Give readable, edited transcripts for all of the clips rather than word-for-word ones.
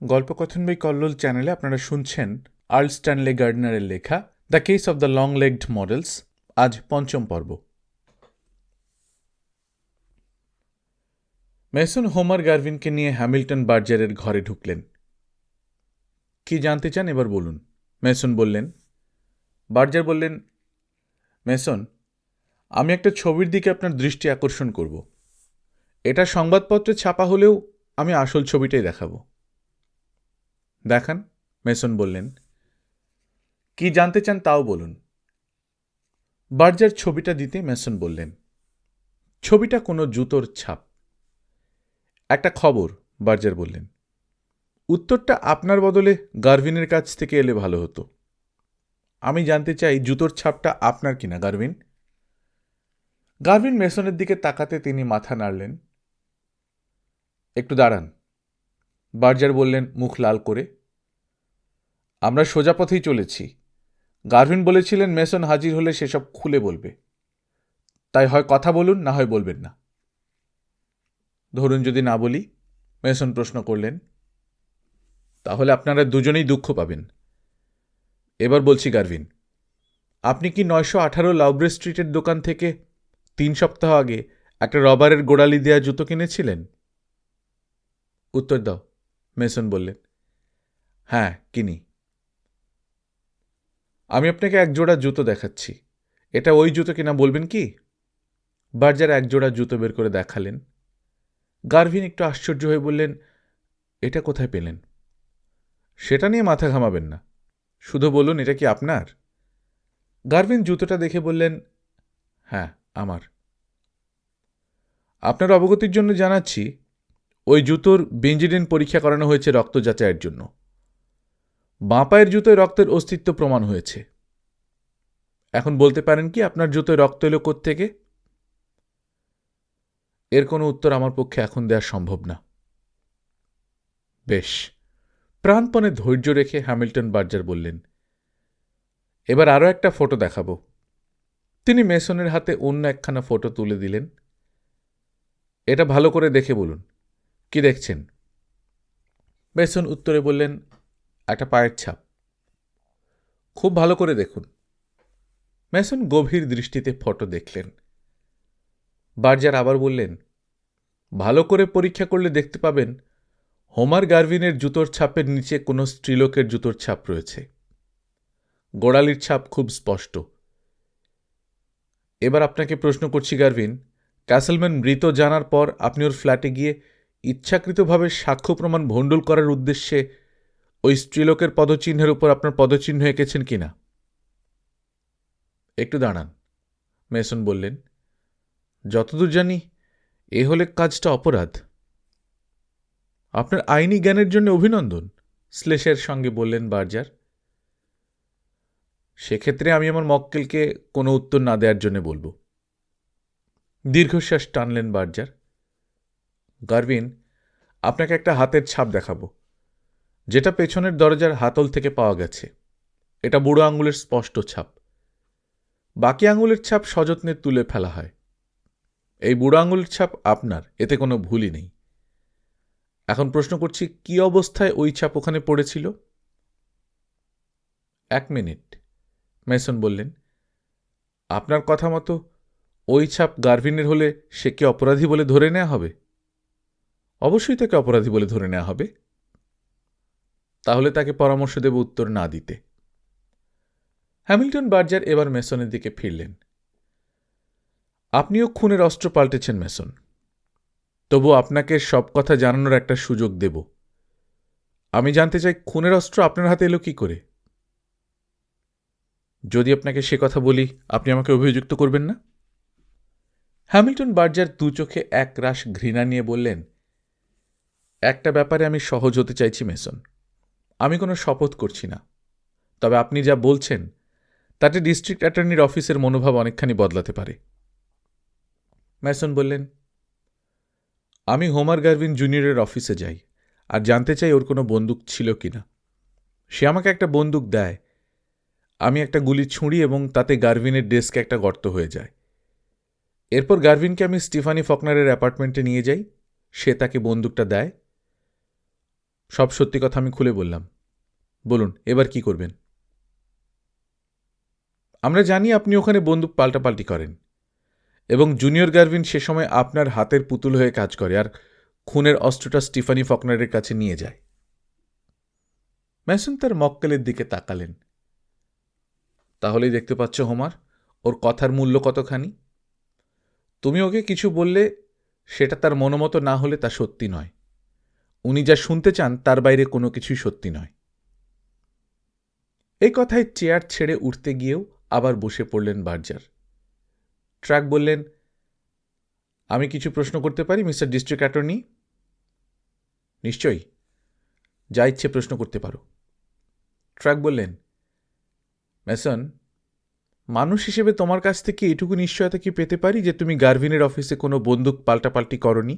গল্পকথন by Kallol চ্যানেলে আপনারা শুনছেন আর্ল স্ট্যানলে গার্ডনারের লেখা the case of the long legged models. আজ পঞ্চম পর্ব। মেসন হোমার গার্ভিনকে নিয়ে হ্যামিল্টন বার্জারের ঘরে ঢুকলেন। কি জানতে চান এবার বলুন, মেসন বললেন। বার্জার বললেন, মেসন, আমি একটা ছবির দিকে আপনার দৃষ্টি আকর্ষণ করব। এটা সংবাদপত্রে ছাপা হলেও আমি আসল ছবিটাই দেখাবো। দেখান, মেসন বললেন। কি জানতে চান তাও বলুন। বার্জার ছবিটা দিতে মেসন বললেন, ছবিটা কোনো জুতোর ছাপ। একটা খবর, বার্জার বললেন। উত্তরটা আপনার বদলে গার্ভিনের কাছ থেকে এলে ভালো হতো। আমি জানতে চাই জুতোর ছাপটা আপনার কিনা, গার্ভিন। গার্ভিন মেসনের দিকে তাকাতে তিনি মাথা নাড়লেন। একটু দাঁড়ান, বার্জার বললেন মুখ লাল করে। আমরা সোজা পথেই চলেছি। গার্ভিন বলেছিলেন মেসন হাজির হলে সেসব খুলে বলবে, তাই হয় কথা বলুন, না হয় বলবেন না। ধরুন যদি না বলি, মেসন প্রশ্ন করলেন। তাহলে আপনারা দুজনেই দুঃখ পাবেন। এবার বলছি গার্ভিন, আপনি কি 918 লাউব্রে স্ট্রিটের দোকান থেকে 3 সপ্তাহ আগে একটা রবারের গোড়ালি দেয়া জুতো কিনেছিলেন? উত্তর দাও, মেসন বললেন। হ্যাঁ, কিনি। আমি আপনাকে এক জোড়া জুতো দেখাচ্ছি। এটা ওই জুতো কিনা বলবেন কি? বার্জার এক জোড়া জুতো বের করে দেখালেন। গার্ভিন একটু আশ্চর্য হয়ে বললেন, এটা কোথায় পেলেন? সেটা নিয়ে মাথা ঘামাবেন না, শুধু বলুন এটা কি আপনার? গার্ভিন জুতোটা দেখে বললেন, হ্যাঁ, আমার। আপনার অবগতির জন্য জানাচ্ছি, ওই জুতোর বেঞ্জিডিন পরীক্ষা করানো হয়েছে রক্ত যাচাইয়ের জন্য। বাঁ পায়ের জুতোয় রক্তের অস্তিত্ব প্রমাণ হয়েছে। এখন বলতে পারেন কি আপনার জুতোয় রক্ত এলো কোত্থেকে? এর কোনো উত্তর আমার পক্ষে এখন দেওয়া সম্ভব না। বেশ, প্রাণপণে ধৈর্য রেখে হ্যামিল্টন বার্জার বললেন, এবার আরও একটা ফটো দেখাবো। তিনি মেসনের হাতে অন্য একখানা ফটো তুলে দিলেন। এটা ভালো করে দেখে বলুন, কি দেখছেন? মেসন উত্তরে বললেন, একটা পায়ের ছাপ। খুব ভালো করে দেখুন। মেসন গভীর দৃষ্টিতে ফটো দেখলেন। বার্জার আবার বললেন, ভালো করে পরীক্ষা করলে দেখতে পাবেন হোমার গার্ভিনের জুতোর ছাপের নিচে কোনো স্ত্রীলোকের জুতোর ছাপ রয়েছে। গোড়ালির ছাপ খুব স্পষ্ট। এবার আপনাকে প্রশ্ন করছি গার্ভিন, ক্যাসেলম্যান মৃত জানার পর আপনি ওর ফ্ল্যাটে গিয়ে ইচ্ছাকৃতভাবে সাক্ষ্য প্রমাণ ভণ্ডুল করার উদ্দেশ্যে ওই স্ত্রীলোকের পদচিহ্নের উপর আপনার পদচিহ্ন এঁকেছেন কিনা? একটু দাঁড়ান, মেসন বললেন। যতদূর জানি এ হলে কাজটা অপরাধ। আপনার আইনি জ্ঞানের জন্য অভিনন্দন, শ্লেষের সঙ্গে বললেন বার্জার। সেক্ষেত্রে আমি আমার মক্কেলকে কোনো উত্তর না দেওয়ার জন্য বলবো। দীর্ঘশ্বাস টানলেন বার্জার। গার্ভিন, আপনাকে একটা হাতের ছাপ দেখাবো, যেটা পেছনের দরজার হাতল থেকে পাওয়া গেছে। এটা বুড়ো আঙুলের স্পষ্ট ছাপ। বাকি আঙুলের ছাপ সযত্নে তুলে ফেলা হয়। এই বুড়ো আঙুলের ছাপ আপনার, এতে কোনো ভুলই নেই। এখন প্রশ্ন করছি, কি অবস্থায় ওই ছাপ ওখানে পড়েছিল? 1 মিনিট, মেসন বললেন। আপনার কথা মতো ওই ছাপ গার্ভিনের হলে সে কি অপরাধী বলে ধরে নেওয়া হবে? অবশ্যই তাকে অপরাধী বলে ধরে নেওয়া হবে। তাহলে তাকে পরামর্শ দেব উত্তর না দিতে। হ্যামিল্টন বার্জার এবার মেসনের দিকে ফিরলেন। আপনিও খুনের অস্ত্র পাল্টেছেন মেসন, তবু আপনাকে সব কথা জানানোর একটা সুযোগ দেব। আমি জানতে চাই খুনের অস্ত্র আপনার হাতে এলো কি করে? যদি আপনাকে সে কথা বলি, আপনি আমাকে অভিযুক্ত করবেন না? হ্যামিল্টন বার্জার দু চোখে এক রাশ ঘৃণা নিয়ে বললেন, একটা ব্যাপারে আমি সহজ হতে চাইছি মেসন। আমি কোনো শপথ করছি না, তবে আপনি যা বলছেন তাতে ডিস্ট্রিক্ট অ্যাটর্নির অফিসের মনোভাব অনেকখানি বদলাতে পারে। মেসন বললেন, আমি হোমার গার্ভিন জুনিয়রের অফিসে যাই আর জানতে চাই ওর কোনো বন্দুক ছিল কিনা। সে আমাকে একটা বন্দুক দেয়। আমি একটা গুলি ছুঁড়ি এবং তাতে গার্ভিনের ডেস্কে একটা গর্ত হয়ে যায়। এরপর গার্ভিনকে আমি স্টিফানি ফকনারের অ্যাপার্টমেন্টে নিয়ে যাই। সে তাকে বন্দুকটা দেয়। সব সত্যি কথা আমি খুলে বললাম। বলুন, এবার কি করবেন? আমরা জানি আপনি ওখানে বন্দুক পাল্টাপাল্টি করেন এবং জুনিয়র গারভিন সে সময় আপনার হাতের পুতুল হয়ে কাজ করে আর খুনের অস্ত্রটা স্টিফানি ফকনারের কাছে নিয়ে যায়। ম্যাসন তার মক্কেলের দিকে তাকালেন। তাহলেই দেখতে পাচ্ছ হোমার, ওর কথার মূল্য কতখানি। তুমি ওকে কিছু বললে সেটা তার মনোমতো না হলে তা সত্যি নয়। উনি যা শুনতে চান তার বাইরে কোনো কিছুই সত্যি নয়। এই কথায় চেয়ার ছেড়ে উঠতে গিয়েও আবার বসে পড়লেন বার্জার। ট্রাক বললেন, আমি কিছু প্রশ্ন করতে পারি মিস্টার ডিস্ট্রিক্ট অ্যাটর্নি? নিশ্চয়ই, যা ইচ্ছে প্রশ্ন করতে পারো। ট্রাক বললেন, ম্যাসন, মানুষ হিসেবে তোমার কাছ থেকে এটুকু নিশ্চয়তা কি পেতে পারি যে তুমি গারভিনের অফিসে কোনো বন্দুক পাল্টাপাল্টি করনি?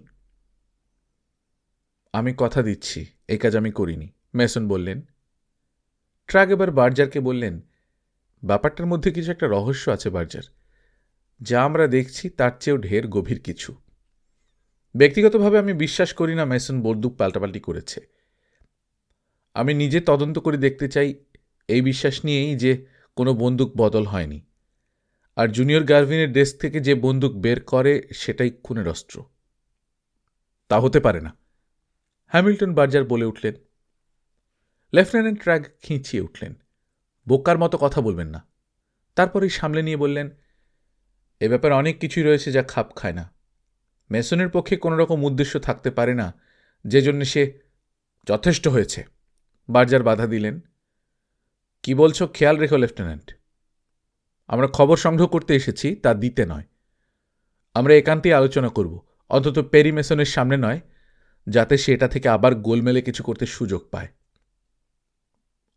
আমি কথা দিচ্ছি এই কাজ আমি করিনি, ম্যাসন বললেন। ট্রাক এবার বার্জারকে বললেন, ব্যাপারটার মধ্যে কিছু একটা রহস্য আছে বার্জার, যা আমরা দেখছি তার চেয়েও ঢের গভীর কিছু। ব্যক্তিগতভাবে আমি বিশ্বাস করি না ম্যাসন বন্দুক পাল্টাপাল্টি করেছে। আমি নিজে তদন্ত করে দেখতে চাই এই বিশ্বাস নিয়েই যে কোনো বন্দুক বদল হয়নি, আর জুনিয়র গারভিনের ডেস্ক থেকে যে বন্দুক বের করে সেটাই খুনের অস্ত্র। তা হতে পারে না, হ্যামিল্টন বার্জার বলে উঠলেন। লেফটেন্যান্ট ট্র্যাগ খিঁচিয়ে উঠলেন, বোকার মতো কথা বলবেন না। তারপরেই সামলে নিয়ে বললেন, এ ব্যাপারে অনেক কিছুই রয়েছে যা খাপ খায় না। মেসনের পক্ষে কোনো রকম উদ্দেশ্য থাকতে পারে না যে জন্য সে যথেষ্ট হয়েছে। বার্জার বাধা দিলেন, কি বলছো খেয়াল রেখো লেফটেন্যান্ট, আমরা খবর সংগ্রহ করতে এসেছি, তা দিতে নয়। আমরা একান্তেই আলোচনা করব, অন্তত পেরি মেসনের সামনে নয়, যাতে সে এটা থেকে আবার গোলমেলে কিছু করতে সুযোগ পায়।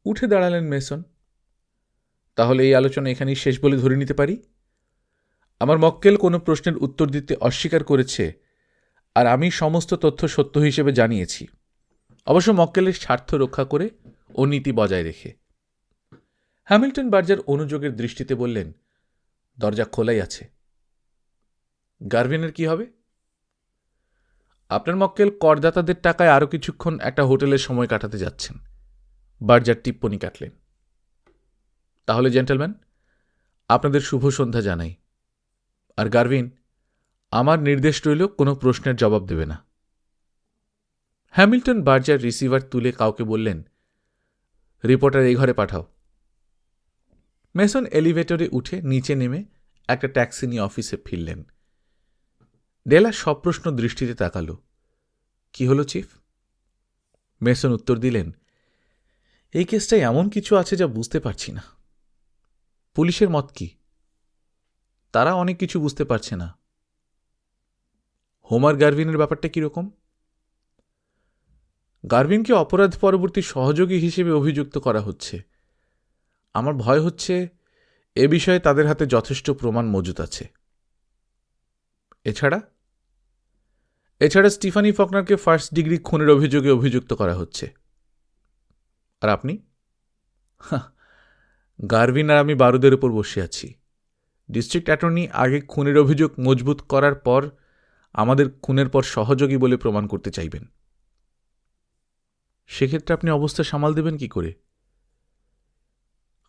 উঠে দাঁড়ালেন মেসন। তাহলে এই আলোচনা এখানেই শেষ বলে ধরে নিতে পারি? আমার মক্কেল কোনো প্রশ্নের উত্তর দিতে অস্বীকার করেছে, আর আমি সমস্ত তথ্য সত্য হিসেবে জানিয়েছি, অবশ্য মক্কেলের স্বার্থ রক্ষা করে ও নীতি বজায় রেখে। হ্যামিল্টন বার্জার অনুযোগের দৃষ্টিতে বললেন, দরজা খোলাই আছে। গারভিনের কি হবে? আপনার মক্কেল করদাতাদের টাকায় আরও কিছুক্ষণ একটা হোটেলে সময় কাটাতে যাচ্ছেন। বার্জার টিপ্পনি কাটলেন। তাহলে জেন্টলম্যান, আপনাদের শুভ সন্ধ্যা জানাই। আর গারভিন, আমার নির্দেশ রইল কোনো প্রশ্নের জবাব দেবে না। হ্যামিল্টন বার্জার রিসিভার তুলে কাউকে বললেন, রিপোর্টার এই ঘরে পাঠাও। মেসন এলিভেটরে উঠে নিচে নেমে একটা ট্যাক্সি নিয়ে অফিসে ফিরলেন। ডেলা সপ্রশ্ন দৃষ্টিতে তাকাল। কি হলো চিফ? মেসন উত্তর দিলেন, এই কেসটায় এমন কিছু আছে যা বুঝতে পারছি না। পুলিশের মত কি? তারা অনেক কিছু বুঝতে পারছে না। হোমার গারভিনের ব্যাপারটা কীরকম? গারভিনকে অপরাধ পরবর্তী সহযোগী হিসেবে অভিযুক্ত করা হচ্ছে। আমার ভয় হচ্ছে এ বিষয়ে তাদের হাতে যথেষ্ট প্রমাণ মজুত আছে। এছাড়া স্টিফানি ফকনারকে ফার্স্ট ডিগ্রি খুনের অভিযোগে অভিযুক্ত করা হচ্ছে। আর আপনি? গারভিন আর আমি বারুদের উপর বসে আছি। ডিস্ট্রিক্ট অ্যাটর্নি আগে খুনের অভিযোগ মজবুত করার পর আমাদের খুনের পর সহযোগী বলে প্রমাণ করতে চাইবেন। সেক্ষেত্রে আপনি অবস্থা সামাল দেবেন কি করে?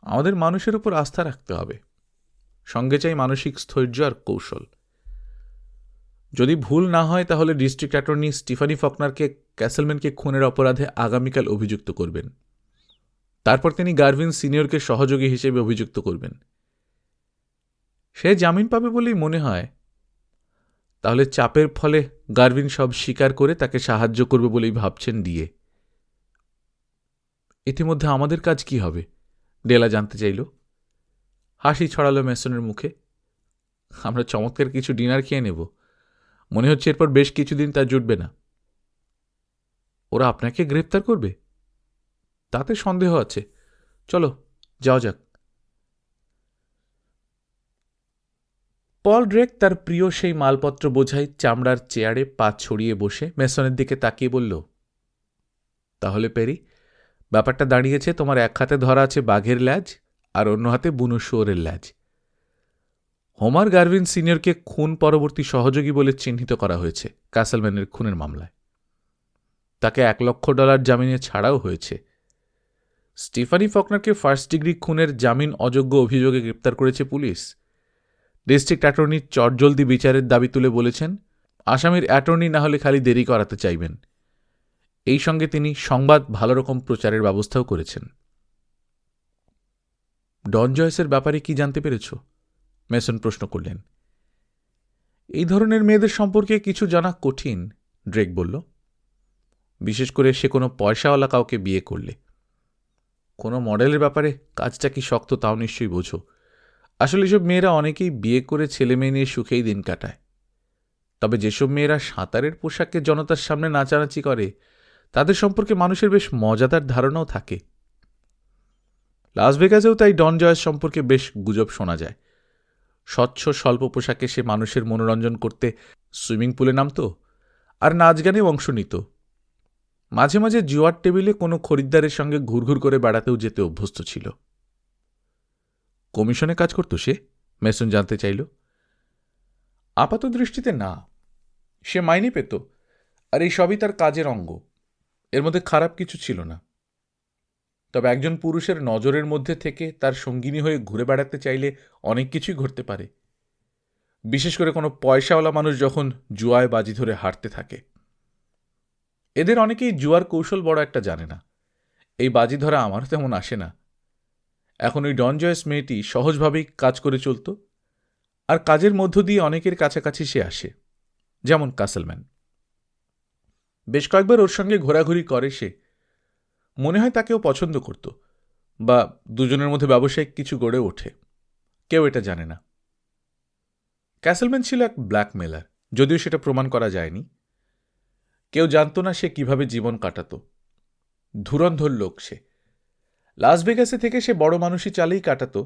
আমাদের মানুষের উপর আস্থা রাখতে হবে, সঙ্গে চাই মানসিক স্থৈর্য আর কৌশল। যদি ভুল না হয় তাহলে ডিস্ট্রিক্ট অ্যাটর্নি স্টিফানি ফকনারকে ক্যাসেলম্যানকে খুনের অপরাধে আগামীকাল অভিযুক্ত করবেন। তারপর তিনি গারভিন সিনিয়রকে সহযোগী হিসেবে অভিযুক্ত করবেন। সে জামিন পাবে বলেই মনে হয়। তাহলে চাপের ফলে গারভিন সব স্বীকার করে তাকে সাহায্য করবে বলেই ভাবছেন ডিএ। ইতিমধ্যে আমাদের কাজ কি হবে? ডেলা জানতে চাইল। হাসি ছড়ালো মেসনের মুখে। আমরা চমৎকার কিছু ডিনার খেয়ে নেব। মনে হচ্ছে এরপর বেশ কিছুদিন তা জুটবে না। ওরা আপনাকে গ্রেপ্তার করবে? তাতে সন্দেহ আছে। চলো যাওয়া যাক। পল ড্রেক তার প্রিয় সেই মালপত্র বোঝাই চামড়ার চেয়ারে পা ছড়িয়ে বসে মেসনের দিকে তাকিয়ে বলল, তাহলে পেরি, ব্যাপারটা দাঁড়িয়েছে তোমার এক হাতে ধরা আছে বাঘের ল্যাজ আর অন্য হাতে বুনো শুয়োরের ল্যাজ। হোমার গারভিন সিনিয়রকে খুন পরবর্তী সহযোগী বলে চিহ্নিত করা হয়েছে ক্যাসেলম্যানের খুনের মামলায়। তাকে $1,00,000 জামিনে ছাড়াও হয়েছে। স্টিফানি ফকনারকে ফার্স্ট ডিগ্রি খুনের জামিন অযোগ্য অভিযোগে গ্রেপ্তার করেছে পুলিশ। ডিস্ট্রিক্ট অ্যাটর্নি চটজলদি বিচারের দাবি তুলে বলেছেন, আসামির অ্যাটর্নি না হলে খালি দেরি করাতে চাইবেন। এই সঙ্গে তিনি সংবাদ ভালো রকম প্রচারের ব্যবস্থাও করেছেন। ডন জয়েসের ব্যাপারে কি জানতে পেরেছ? মেসন প্রশ্ন করলেন। এই ধরনের মেয়েদের সম্পর্কে কিছু জানা কঠিন, ড্রেক বলল। বিশেষ করে সে কোনো পয়সাওয়ালা কাউকে বিয়ে করলে। কোনো মডেলের ব্যাপারে কাজটা কি শক্ত তাও নিশ্চয়ই বোঝো। আসলে এসব মেয়েরা অনেকেই বিয়ে করে ছেলে মেয়ে নিয়ে সুখেই দিন কাটায়। তবে যেসব মেয়েরা সাঁতারের পোশাকে জনতার সামনে নাচানাচি করে তাদের সম্পর্কে মানুষের বেশ মজাদার ধারণাও থাকে। লাস ভেগাসেও তাই ডন জয়েস সম্পর্কে বেশ গুজব শোনা যায়। স্বচ্ছ স্বল্প পোশাকে সে মানুষের মনোরঞ্জন করতে সুইমিং পুলে নামত আর নাচ গানে অংশ নিত। মাঝে মাঝে জুয়ার টেবিলে কোনো খরিদ্দারের সঙ্গে ঘুরঘুর করে বেড়াতেও যেতে অভ্যস্ত ছিল। কমিশনে কাজ করত সে? মেসন জানতে চাইল। আপাত দৃষ্টিতে না, সে মাইনে পেত, আর এই সবই তার কাজের অঙ্গ। এর মধ্যে খারাপ কিছু ছিল না। তবে একজন পুরুষের নজরের মধ্যে থেকে তার সঙ্গিনী হয়ে ঘুরে বেড়াতে চাইলে অনেক কিছুই ঘটতে পারে, বিশেষ করে কোনো পয়সাওয়ালা মানুষ যখন জুয়ায় বাজি ধরে হারতে থাকে। এদের অনেকেই জুয়ার কৌশল বড় একটা জানে না। এই বাজি ধরা আমার তেমন আসে না। এখন ওই ডন জয়েস মেয়েটি সহজভাবেই কাজ করে চলত, আর কাজের মধ্য দিয়ে অনেকের কাছাকাছি সে আসে, যেমন কাসেলম্যান। বেশ কয়েকবার ওর সঙ্গে ঘোরাঘুরি করে সে। মনে হয় তাকেও পছন্দ করত, বা দুজনের মধ্যে ব্যবসায়িক কিছু গড়ে ওঠে। কেউ এটা জানে না। ক্যাসেলম্যান ছিল এক ব্ল্যাকমেলার, যদিও সেটা প্রমাণ করা যায়নি। কেউ জানত না সে কিভাবে জীবন কাটাত। ধুরন্ধর লোক সে। লাস ভেগাসে থেকে সে বড় মানুষই চালেই কাটাত।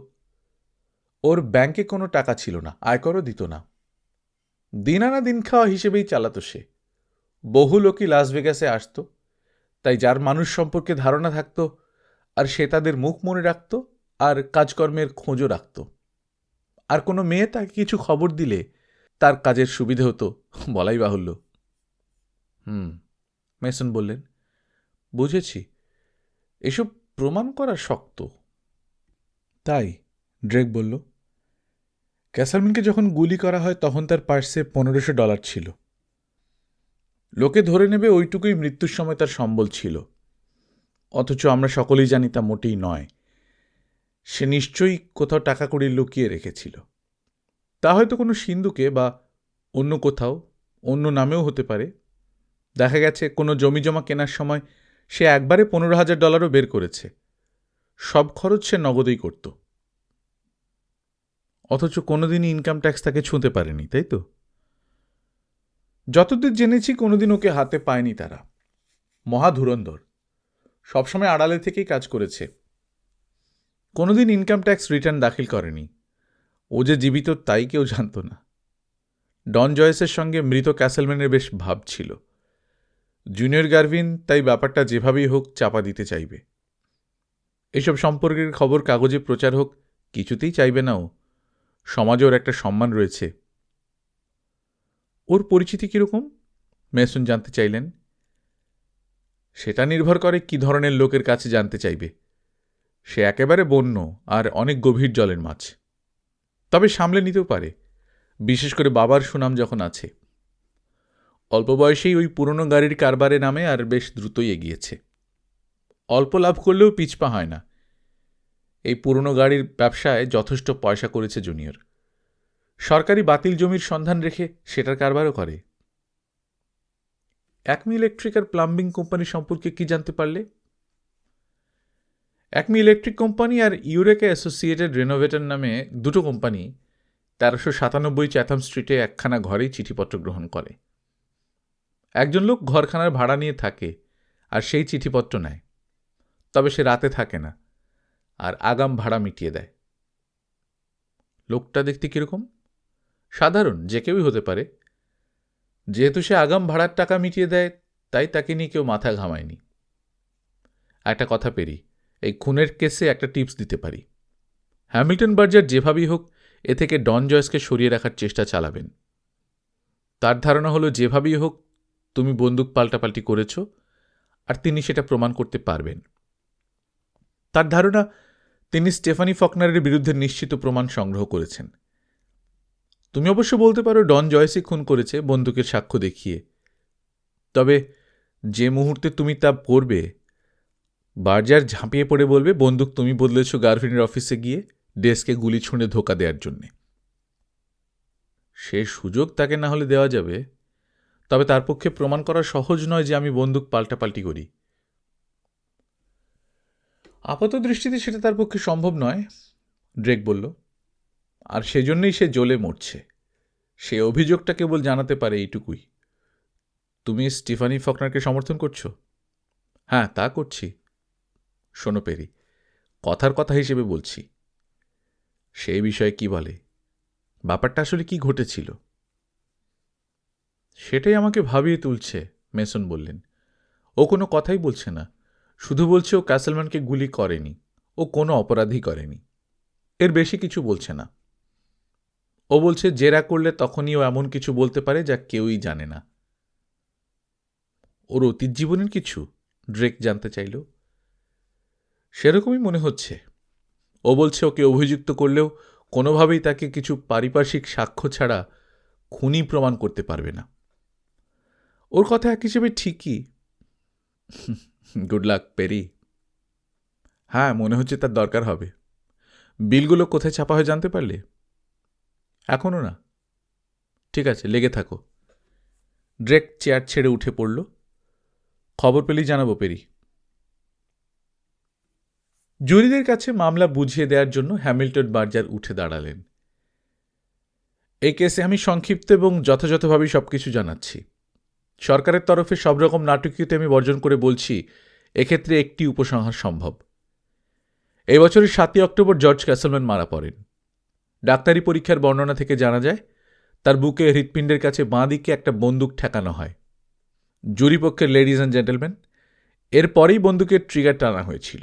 ওর ব্যাংকে কোনো টাকা ছিল না, আয়করও দিত না। দিন আনা দিন খাওয়া হিসেবেই চালাত সে। বহু লোকই লাস ভেগাসে আসত, তাই যার মানুষ সম্পর্কে ধারণা থাকত আর সে তাদের মুখ মনে রাখত আর কাজকর্মের খোঁজও রাখত। আর কোনো মেয়ে তাকে কিছু খবর দিলে তার কাজের সুবিধে হতো, বলাই বাহুল্য। মেসন বললেন। বুঝেছি, এসব প্রমাণ করা শক্ত। তাই, ড্রেক বলল। ক্যাসালম্যানকে যখন গুলি করা হয় তখন তার পার্সে $1,500 ছিল। লোকে ধরে নেবে ওইটুকুই মৃত্যুর সময় তার সম্বল ছিল, অথচ আমরা সকলেই জানি তা মোটেই নয়। সে নিশ্চয়ই কোথাও টাকা কড়ি লুকিয়ে রেখেছিল। তা হয়তো কোনো সিন্ধুকে বা অন্য কোথাও, অন্য নামেও হতে পারে। দেখা গেছে কোনো জমিজমা কেনার সময় সে একবারে $15,000 বের করেছে। সব খরচ সে নগদেই করত। অথচ কোনোদিনই ইনকাম ট্যাক্স তাকে ছুঁতে পারেনি, তাই তো? যতদূর জেনেছি কোনোদিন ওকে হাতে পায়নি তারা। মহা ধুরন্ধর, সবসময় আড়ালে থেকেই কাজ করেছে। কোনোদিন ইনকাম ট্যাক্স রিটার্ন দাখিল করেনি। ও যে জীবিত তাই কেউ জানত না। ডন জয়েসের সঙ্গে মৃত ক্যাসেলম্যানের বেশ ভাব ছিল। জুনিয়র গারভিন তাই ব্যাপারটা যেভাবেই হোক চাপা দিতে চাইবে। এসব সম্পর্কের খবর কাগজে প্রচার হোক কিছুতেই চাইবে না ও। সমাজে ওর একটা সম্মান রয়েছে। ওর পরিচিতি কীরকম? মেসন জানতে চাইলেন। সেটা নির্ভর করে কি ধরনের লোকের কাছে জানতে চাইবে। সে একেবারে বন্য আর অনেক গভীর জলের মাছ। তবে সামলে নিতেও পারে, বিশেষ করে বাবার সুনাম যখন আছে। অল্প বয়সেই ওই পুরনো গাড়ির কারবারে নামে আর বেশ দ্রুতই এগিয়েছে। অল্প লাভ করলেও পিছপা হয় না। এই পুরনো গাড়ির ব্যবসায় যথেষ্ট পয়সা করেছে জুনিয়র। সরকারি বাতিল জমির সন্ধান রেখে সেটার কারবারও করে। অ্যাকমি ইলেকট্রিক আর প্লাম্বিং কোম্পানি সম্পর্কে কি জানতে পারলে? অ্যাকমি ইলেকট্রিক কোম্পানি আর ইউরেকা অ্যাসোসিয়েটেড রেনোভেটর নামে দুটো কোম্পানি 1397 চ্যাথাম স্ট্রিটে একখানা ঘরেই চিঠিপত্র গ্রহণ করে। একজন লোক ঘরখানার ভাড়া নিয়ে থাকে আর সেই চিঠিপত্র নেয়। তবে সে রাতে থাকে না আর আগাম ভাড়া মিটিয়ে দেয়। লোকটা দেখতে কীরকম? সাধারণ, যে কেউই হতে পারে। যেহেতু সে আগাম ভাড়ার টাকা মিটিয়ে দেয় তাই তাকে নিয়ে কেউ মাথা ঘামায়নি। একটা কথা পেরি, এই খুনের কেসে একটা টিপস দিতে পারি। হ্যামিল্টন বার্জার যেভাবেই হোক এ থেকে ডন জয়েসকে সরিয়ে রাখার চেষ্টা চালাবেন। তার ধারণা হলো যেভাবেই হোক তুমি বন্দুক পাল্টাপাল্টি করেছ আর তিনি সেটা প্রমাণ করতে পারবেন। তার ধারণা তিনি স্টেফানি ফকনারের বিরুদ্ধে নিশ্চিত প্রমাণ সংগ্রহ করেছেন। তুমি অবশ্য বলতে পারো ডন জয়েসই খুন করেছে বন্দুকের সাক্ষ্য দেখিয়ে, তবে যে মুহূর্তে তুমি তা করবে বার্জার ঝাঁপিয়ে পড়ে বলবে বন্দুক তুমি বদলেছ গারভিনের অফিসে গিয়ে ডেস্কে গুলি ছুঁড়ে ধোকা দেওয়ার জন্যে। সে সুযোগ তাকে না হলে দেওয়া যাবে, তবে তার পক্ষে প্রমাণ করা সহজ নয় যে আমি বন্দুক পাল্টাপাল্টি করি। আপাত দৃষ্টিতে সেটা তার পক্ষে সম্ভব নয়, ড্রেক বলল, আর সেজন্যই সে জ্বলে মরছে। সে অভিযোগটা কেবল জানাতে পারে এইটুকুই। তুমি স্টিফানি ফকনারকে সমর্থন করছো? হ্যাঁ, তা করছি। শোনো পেরি, কথার কথা হিসেবে বলছি। সেই বিষয়ে কি বলে? ব্যাপারটা আসলে কি ঘটেছিল? সেটাই আমাকে ভাবিয়ে তুলছে, মেসন বললেন। ও কোনো কথাই বলছে না, শুধু বলছে ও ক্যাসেলম্যানকে গুলি করেনি, ও কোনো অপরাধী করেনি। এর বেশি কিছু বলছে না। ও বলছে জেরা করলে তখনই ও এমন কিছু বলতে পারে যা কেউই জানে না। ওর অতীত জীবনের কিছু? ড্রেক জানতে চাইল। সেরকমই মনে হচ্ছে। ও বলছে ওকে অভিযুক্ত করলেও কোনোভাবেই তাকে কিছু পারিপার্শ্বিক সাক্ষ্য ছাড়া খুনি প্রমাণ করতে পারবে না। ওর কথা এক হিসেবে ঠিকই। Good luck, Perry. হ্যাঁ, মনে হচ্ছে তার দরকার হবে। বিলগুলো কোথায় ছাপা হয় জানতে পারলে? এখনও না। ঠিক আছে, লেগে থাকো। ড্রেক চেয়ার ছেড়ে উঠে পড়ল। খবর পেলেই জানাবো, পেরি। জুরিদের কাছে মামলা বুঝিয়ে দেওয়ার জন্য হ্যামিল্টন বার্জার উঠে দাঁড়ালেন। এই কেসে আমি সংক্ষিপ্ত এবং যথাযথভাবেই সবকিছু জানাচ্ছি। সরকারের তরফে সব রকম নাটকীয়তা আমি বর্জন করে বলছি, এক্ষেত্রে একটি উপসংহার সম্ভব। এই বছরের 7ই অক্টোবর জর্জ ক্যাসেলম্যান মারা পড়েন। ডাক্তারি পরীক্ষার বর্ণনা থেকে জানা যায় তার বুকে হৃৎপিণ্ডের কাছে বাঁ দিকে একটা বন্দুক ঠেকানো হয়। জুরি পক্ষের লেডিজ অ্যান্ড জেন্টলম্যান, এরপরেই বন্দুকের ট্রিগার টানা হয়েছিল।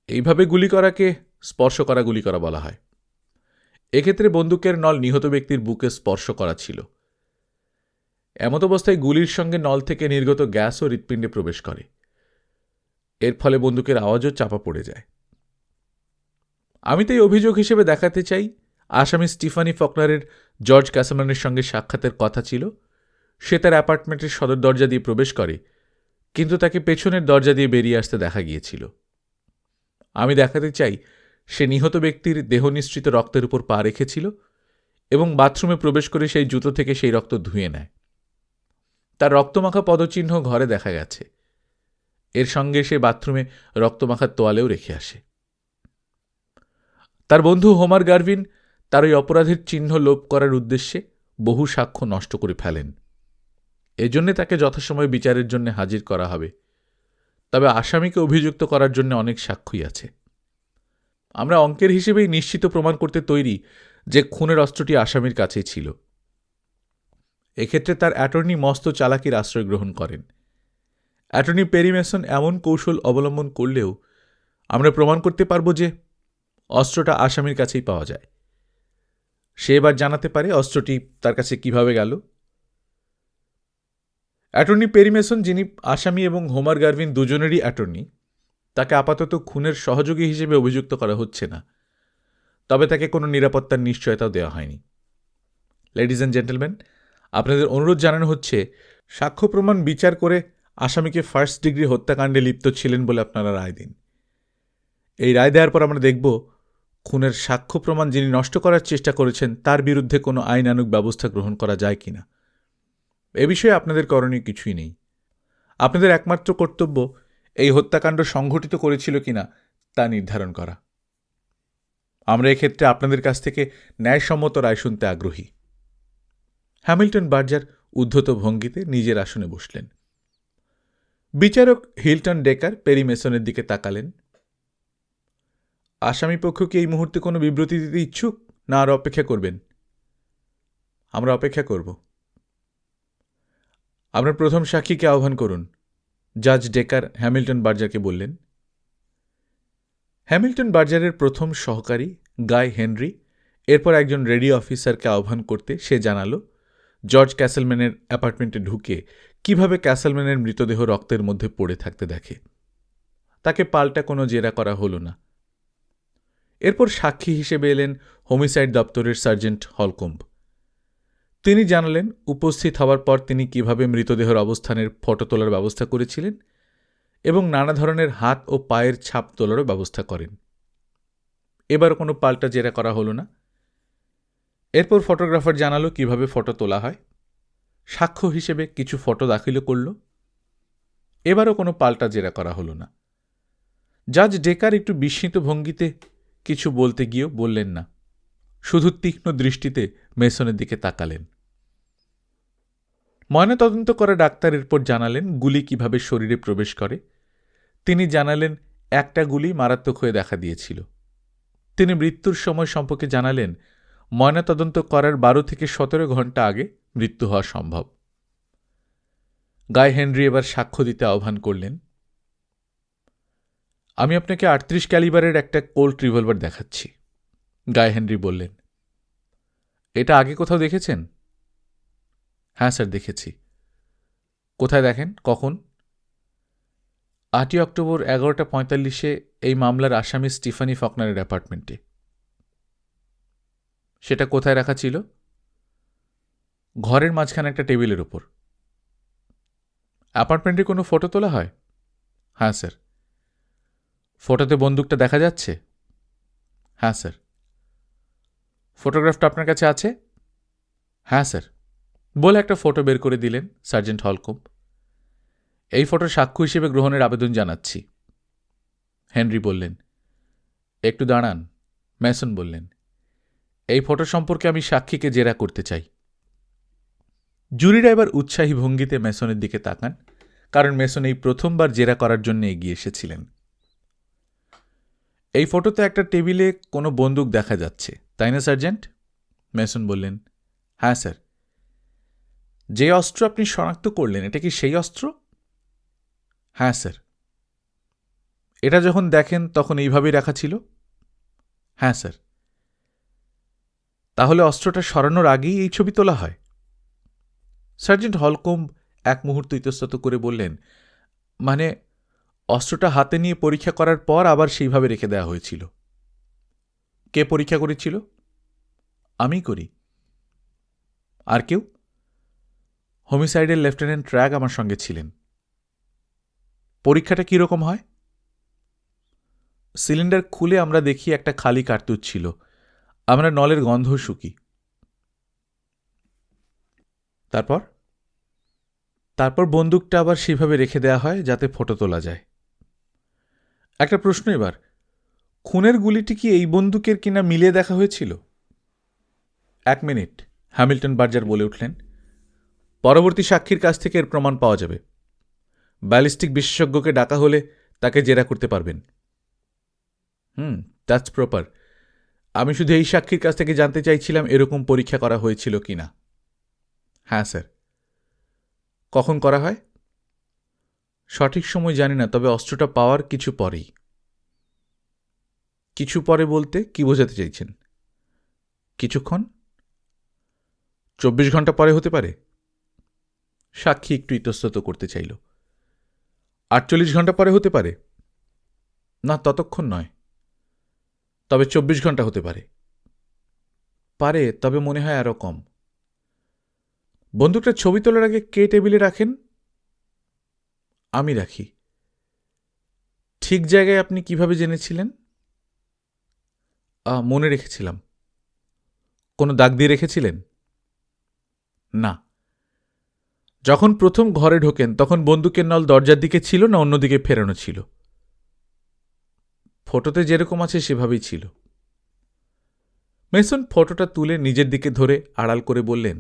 এইভাবে গুলি করাকে স্পর্শ করা গুলি করা বলা হয়। এক্ষেত্রে বন্দুকের নল নিহত ব্যক্তির বুকে স্পর্শ করা ছিল। এমত অবস্থায় গুলির সঙ্গে নল থেকে নির্গত গ্যাসও হৃৎপিণ্ডে প্রবেশ করে। এর ফলে বন্দুকের আওয়াজও চাপা পড়ে যায়। আমি তাই অভিযোগ হিসেবে দেখাতে চাই আসামি স্টিফানি ফকনারের জর্জ ক্যাসেলম্যানের সঙ্গে সাক্ষাতের কথা ছিল। সে তার অ্যাপার্টমেন্টের সদর দরজা দিয়ে প্রবেশ করে, কিন্তু তাকে পেছনের দরজা দিয়ে বেরিয়ে আসতে দেখা গিয়েছিল। আমি দেখাতে চাই সে নিহত ব্যক্তির দেহনিঃসৃত রক্তের উপর পা রেখেছিল এবং বাথরুমে প্রবেশ করে সেই জুতো থেকে সেই রক্ত ধুয়ে নেয়। তার রক্তমাখা পদচিহ্ন ঘরে দেখা গেছে। এর সঙ্গে সে বাথরুমে রক্তমাখার তোয়ালেও রেখে আসে। তার বন্ধু হোমার গারভিন তার ওই অপরাধের চিহ্ন লোপ করার উদ্দেশ্যে বহু সাক্ষ্য নষ্ট করে ফেলেন। এজন্যে তাকে যথাসময়ে বিচারের জন্য হাজির করা হবে। তবে আসামিকে অভিযুক্ত করার জন্য অনেক সাক্ষ্যই আছে। আমরা অঙ্কের হিসেবেই নিশ্চিত প্রমাণ করতে তৈরি যে খুনের অস্ত্রটি আসামির কাছেই ছিল। এক্ষেত্রে তার অ্যাটর্নি মস্ত চালাকির আশ্রয় গ্রহণ করেন। অ্যাটর্নি পেরি মেসন এমন কৌশল অবলম্বন করলেও আমরা প্রমাণ করতে পারব যে অস্ত্রটা আসামির কাছেই পাওয়া যায়। সে এবার জানাতে পারে অস্ত্রটি তার কাছে কিভাবে গেল। অ্যাটর্নি পেরি মেসন, যিনি আসামি এবং হোমার গারভিন দুজনেরই অ্যাটর্নি, তাকে আপাতত খুনের সহযোগী হিসেবে অভিযুক্ত করা হচ্ছে না, তবে তাকে কোনো নিরাপত্তার নিশ্চয়তাও দেওয়া হয়নি। লেডিজ অ্যান্ড জেন্টলম্যান, আপনাদের অনুরোধ জানানো হচ্ছে সাক্ষ্য প্রমাণ বিচার করে আসামিকে ফার্স্ট ডিগ্রি হত্যাকাণ্ডে লিপ্ত ছিলেন বলে আপনারা রায় দিন। এই রায় দেওয়ার পর আমরা দেখব খুনের সাক্ষ্য প্রমাণ যিনি নষ্ট করার চেষ্টা করেছেন তার বিরুদ্ধে কোনো আইনানুগ ব্যবস্থা গ্রহণ করা যায় কিনা। এ বিষয়ে আপনাদের করণীয় কিছুই নেই। আপনাদের একমাত্র কর্তব্য এই হত্যাকাণ্ড সংঘটিত করেছিল কিনা তা নির্ধারণ করা। আমরা এক্ষেত্রে আপনাদের কাছ থেকে ন্যায়সম্মত রায় শুনতে আগ্রহী। হ্যামিল্টন বার্জার উদ্ধত ভঙ্গিতে নিজের আসনে বসলেন। বিচারক হিল্টন ডেকার পেরি মেসনের দিকে তাকালেন। আসামি পক্ষ কি এই মুহূর্তে কোনো বিবৃতি দিতে ইচ্ছুক, না আর অপেক্ষা করবেন? আমরা অপেক্ষা করব। আপনার প্রথম সাক্ষীকে আহ্বান করুন, জাজ ডেকার হ্যামিল্টন বার্জারকে বললেন। হ্যামিল্টন বার্জারের প্রথম সহকারী গাই হেনরি এরপর একজন রেডিও অফিসারকে আহ্বান করতে সে জানালো জর্জ ক্যাসেলম্যানের অ্যাপার্টমেন্টে ঢুকে কিভাবে ক্যাসেলম্যানের মৃতদেহ রক্তের মধ্যে পড়ে থাকতে দেখে। তাকে পাল্টা কোনো জেরা করা হলো না। এরপর সাক্ষী হিসেবে এলেন হোমিসাইড দপ্তরের সার্জেন্ট হলকম্ব। তিনি জানালেন উপস্থিত হওয়ার পর তিনি কিভাবে মৃতদেহের অবস্থানের ফটো তোলার ব্যবস্থা করেছিলেন এবং নানা ধরনের হাত ও পায়ের ছাপ তোলারও ব্যবস্থা করেন। এবার কোনো পাল্টা জেরা করা হলো না। এরপর ফটোগ্রাফার জানালো কিভাবে ফটো তোলা হয়। সাক্ষ্য হিসেবে কিছু ফটো দাখিল করল। এবারও কোনো পাল্টা জেরা করা হলো না। জাজ ডেকার একটু বিস্মিত ভঙ্গিতে কিছু বলতে গিয়েও বললেন না, শুধু তীক্ষ্ণ দৃষ্টিতে মেসনের দিকে তাকালেন। ময়নাতদন্ত করা ডাক্তার এরপর জানালেন গুলি কিভাবে শরীরে প্রবেশ করে। তিনি জানালেন একটা গুলি মারাত্মক হয়ে দেখা দিয়েছিল। তিনি মৃত্যুর সময় সম্পর্কে জানালেন ময়নাতদন্ত করার 12 থেকে 17 ঘণ্টা আগে মৃত্যু হওয়া সম্ভব। গাই হেনরি এবার সাক্ষ্য দিতে আহ্বান করলেন। আমি আপনাকে 38 ক্যালিবারের একটা কোল্ট রিভলভার দেখাচ্ছি। গাই হেনরি বললেন, এটা আগে কোথাও দেখেছেন? হ্যাঁ স্যার, দেখেছি। কোথায় দেখেন, কখন? 8 অক্টোবর 11:45 এই মামলার আসামি স্টিফানি ফকনারের অ্যাপার্টমেন্টে। সেটা কোথায় রাখা ছিল? ঘরের মাঝখানে একটা টেবিলের ওপর। অ্যাপার্টমেন্টে কোনো ফটো তোলা হয়? হ্যাঁ স্যার। ফটোতে বন্দুকটা দেখা যাচ্ছে? হ্যাঁ স্যার। ফটোগ্রাফটা আপনার কাছে আছে? হ্যাঁ স্যার। বলে একটা ফটো বের করে দিলেন সার্জেন্ট হলকম্ব। এই ফটোর সাক্ষ্য হিসেবে গ্রহণের আবেদন জানাচ্ছি। হেনরি বললেন, একটু দাঁড়ান। ম্যাসন বললেন, এই ফটো সম্পর্কে আমি সাক্ষীকে জেরা করতে চাই। জুরিরা এবার উৎসাহী ভঙ্গিতে ম্যাসনের দিকে তাকান, কারণ ম্যাসন এই প্রথমবার জেরা করার জন্য এগিয়ে এসেছিলেন। এই ফটোতে একটা টেবিলে কোনো বন্দুক দেখা যাচ্ছে, তাই না সার্জেন্ট? ম্যাসন বললেন, হ্যাঁ স্যার। যে অস্ত্র আপনি শনাক্ত করলেন এটা কি সেই অস্ত্র? হ্যাঁ স্যার। এটা যখন দেখেন তখন এইভাবেই রাখা ছিল? হ্যাঁ স্যার। তাহলে অস্ত্রটা সরানোর আগেই এই ছবি তোলা হয়? সার্জেন্ট হলকম্ব এক মুহূর্ত ইতস্তত করে বললেন, মানে অস্ত্রটা হাতে নিয়ে পরীক্ষা করার পর আবার সেইভাবে রেখে দেওয়া হয়েছিল। কে পরীক্ষা করেছিল? আমি করি। আর কেউ? হোমিসাইডের লেফটেন্যান্ট ট্র্যাগ আমার সঙ্গে ছিলেন। পরীক্ষাটা কীরকম হয়? সিলিন্ডার খুলে আমরা দেখি একটা খালি কার্তুজ ছিল। আমরা নলের গন্ধ শুকি। তারপর বন্দুকটা আবার সেভাবে রেখে দেওয়া হয় যাতে ফটো তোলা যায়। একটা প্রশ্ন এবার, খুনের গুলিটি কি এই বন্দুকের কিনা মিলিয়ে দেখা হয়েছিল? 1 মিনিট, হ্যামিল্টন বার্জার বলে উঠলেন। পরবর্তী সাক্ষীর কাছ থেকে এর প্রমাণ পাওয়া যাবে। ব্যালিস্টিক বিশেষজ্ঞকে ডাকা হলে তাকে জেরা করতে পারবেন। That's proper. আমি শুধু এই সাক্ষীর কাছ থেকে জানতে চাইছিলাম এরকম পরীক্ষা করা হয়েছিল কিনা। হ্যাঁ স্যার। কখন করা হয়? সঠিক সময় জানি না, তবে অস্ত্রটা পাওয়ার কিছু পরেই। কিছু পরে বলতে কি বোঝাতে চাইছেন? কিছুক্ষণ? 24 ঘন্টা পরে হতে পারে? সাক্ষী একটু ইতস্তত করতে চাইল। 48 ঘন্টা পরে হতে পারে? না, ততক্ষণ নয়। তবে 24 ঘন্টা হতে পারে? পারে, তবে মনে হয় আরও কম। বন্দুকটা ছবি তোলার আগে কে টেবিলে রাখেন? আমি রাখি। ঠিক জায়গায় আপনি কিভাবে জেনেছিলেন? মনে রেখেছিলাম। কোনো দাগ দিয়ে রেখেছিলেন? না। যখন প্রথম ঘরে ঢোকেন তখন বন্দুকের নল দরজার দিকে ছিল না অন্যদিকে ফেরানো ছিল? ফটোতে যেরকম আছে সেভাবেই ছিল। মেসন ফটোটা তুলে নিজের দিকে ধরে আড়াল করে বললেন,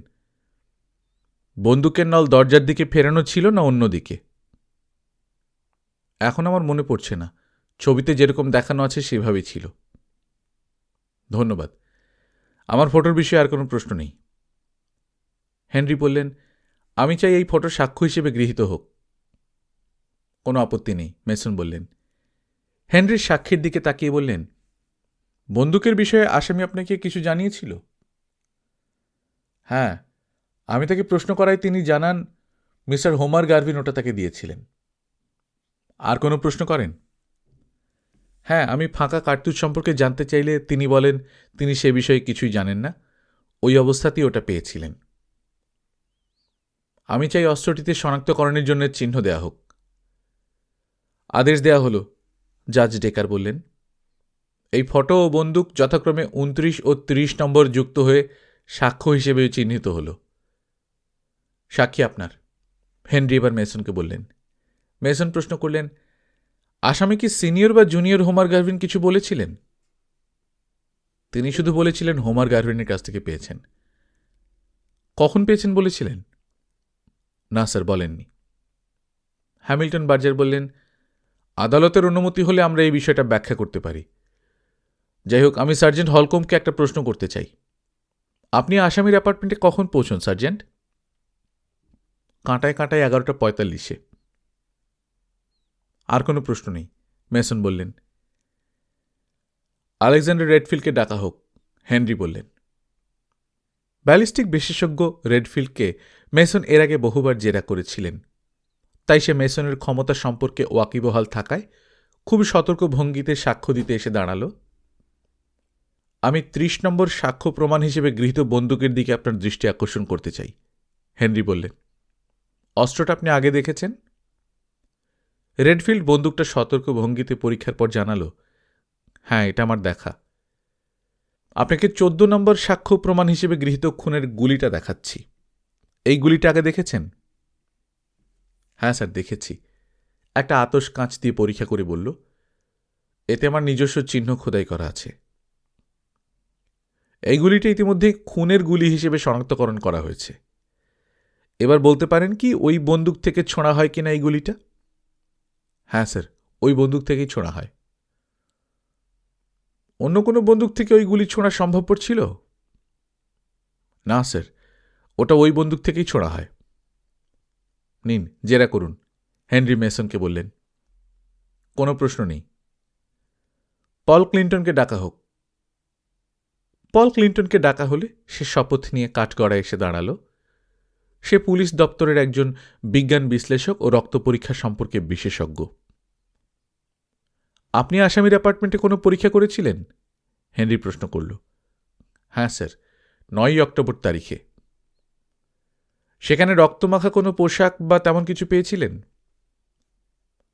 বন্দুকের নল দরজার দিকে ফেরানো ছিল না অন্যদিকে? এখন আমার মনে পড়ছে না। ছবিতে যেরকম দেখানো আছে সেভাবেই ছিল। ধন্যবাদ। আমার ফটোর বিষয়ে আর কোনো প্রশ্ন নেই। হেনরি বললেন, আমি চাই এই ফটো সাক্ষ্য হিসেবে গৃহীত হোক। কোনো আপত্তি নেই, মেসন বললেন। হেনরির সাক্ষীর দিকে তাকিয়ে বললেন, বন্দুকের বিষয়ে আসামি আপনাকে কিছু জানিয়েছিল? হ্যাঁ, আমি তাকে প্রশ্ন করায় তিনি জানান মিস্টার হোমার গার্ভিন ওটা তাকে দিয়েছিলেন। আর কোনো প্রশ্ন করেন? হ্যাঁ, আমি ফাঁকা কার্তুজ সম্পর্কে জানতে চাইলে তিনি বলেন তিনি সে বিষয়ে কিছুই জানেন না, ওই অবস্থাতেই ওটা পেয়েছিলেন। আমি চাই অস্ত্রটিতে শনাক্তকরণের জন্য চিহ্ন দেয়া হোক। আদেশ দেয়া হলো, জাজ ডেকার বললেন। এই ফটো ও বন্দুক যথাক্রমে 29 ও 30 নম্বর যুক্ত হয়ে সাক্ষ্য হিসেবে চিহ্নিত হল। সাক্ষী আপনার। হেনরি এবার মেসনকে বললেন। মেসন প্রশ্ন করলেন, আসামি কি সিনিয়র বা জুনিয়র হোমার গার্ভিন কিছু বলেছিলেন? তিনি শুধু বলেছিলেন হোমার গার্ভিনের কাছ থেকে পেয়েছেন। কখন পেয়েছেন বলেছিলেন? না স্যার, বলেননি। হ্যামিল্টন বার্জার বললেন, আদালতের অনুমতি হলে আমরা এই বিষয়টা ব্যাখ্যা করতে পারি। যাই হোক, আমি সার্জেন্ট হলকমকে একটা প্রশ্ন করতে চাই। আপনি আসামির অ্যাপার্টমেন্টে কখন পৌঁছন সার্জেন্ট? কাঁটায় কাঁটায় 11:45। আর কোনো প্রশ্ন নেই, মেসন বললেন। আলেকজান্ডার রেডফিল্ডকে ডাকা হোক, হেনরি বললেন। ব্যালিস্টিক বিশেষজ্ঞ রেডফিল্ডকে মেসন এর আগে বহুবার জেরা করেছিলেন, তাই সে মেসনের ক্ষমতা সম্পর্কে ওয়াকিবহাল থাকায় খুবই সতর্ক ভঙ্গিতে সাক্ষ্য দিতে এসে দাঁড়াল। আমি 30 নম্বর সাক্ষ্য প্রমাণ হিসেবে গৃহীত বন্দুকের দিকে আপনার দৃষ্টি আকর্ষণ করতে চাই, হেনরি বললেন। অস্ত্রটা আপনি আগে দেখেছেন? রেডফিল্ড বন্দুকটা সতর্ক ভঙ্গিতে পরীক্ষার পর জানাল, হ্যাঁ, এটা আমার দেখা। আপনাকে 14 নম্বর সাক্ষ্য প্রমাণ হিসেবে গৃহীত খুনের গুলিটা দেখাচ্ছি। এই গুলিটা আগে দেখেছেন? হ্যাঁ স্যার, দেখেছি। একটা আতশ কাঁচ দিয়ে পরীক্ষা করে বলল, এতে আমার নিজস্ব চিহ্ন খোদাই করা আছে। এই গুলিটা ইতিমধ্যে খুনের গুলি হিসেবে শনাক্তকরণ করা হয়েছে। এবার বলতে পারেন কি ওই বন্দুক থেকে ছোঁড়া হয় কিনা এই গুলিটা? হ্যাঁ স্যার, ওই বন্দুক থেকেই ছোঁড়া হয়। অন্য কোনো বন্দুক থেকে ওই গুলি ছোঁড়া সম্ভবপর ছিল? না স্যার, ওটা ওই বন্দুক থেকেই ছোঁড়া হয়। নিন, জেরা করুন, হেনরি মেসনকে বললেন। কোনো প্রশ্ন নেই। পল ক্লিন্টনকে ডাকা হোক। পল ক্লিন্টনকে ডাকা হলে সে শপথ নিয়ে কাঠগড়ায় এসে দাঁড়াল। সে পুলিশ দপ্তরের একজন বিজ্ঞান বিশ্লেষক ও রক্ত পরীক্ষা সম্পর্কে বিশেষজ্ঞ। আপনি আসামির অ্যাপার্টমেন্টে কোনো পরীক্ষা করেছিলেন? হেনরি প্রশ্ন করল। হ্যাঁ স্যার, 9 অক্টোবর তারিখে। সেখানে রক্তমাখা কোনো পোশাক বা তেমন কিছু পেয়েছিলেন?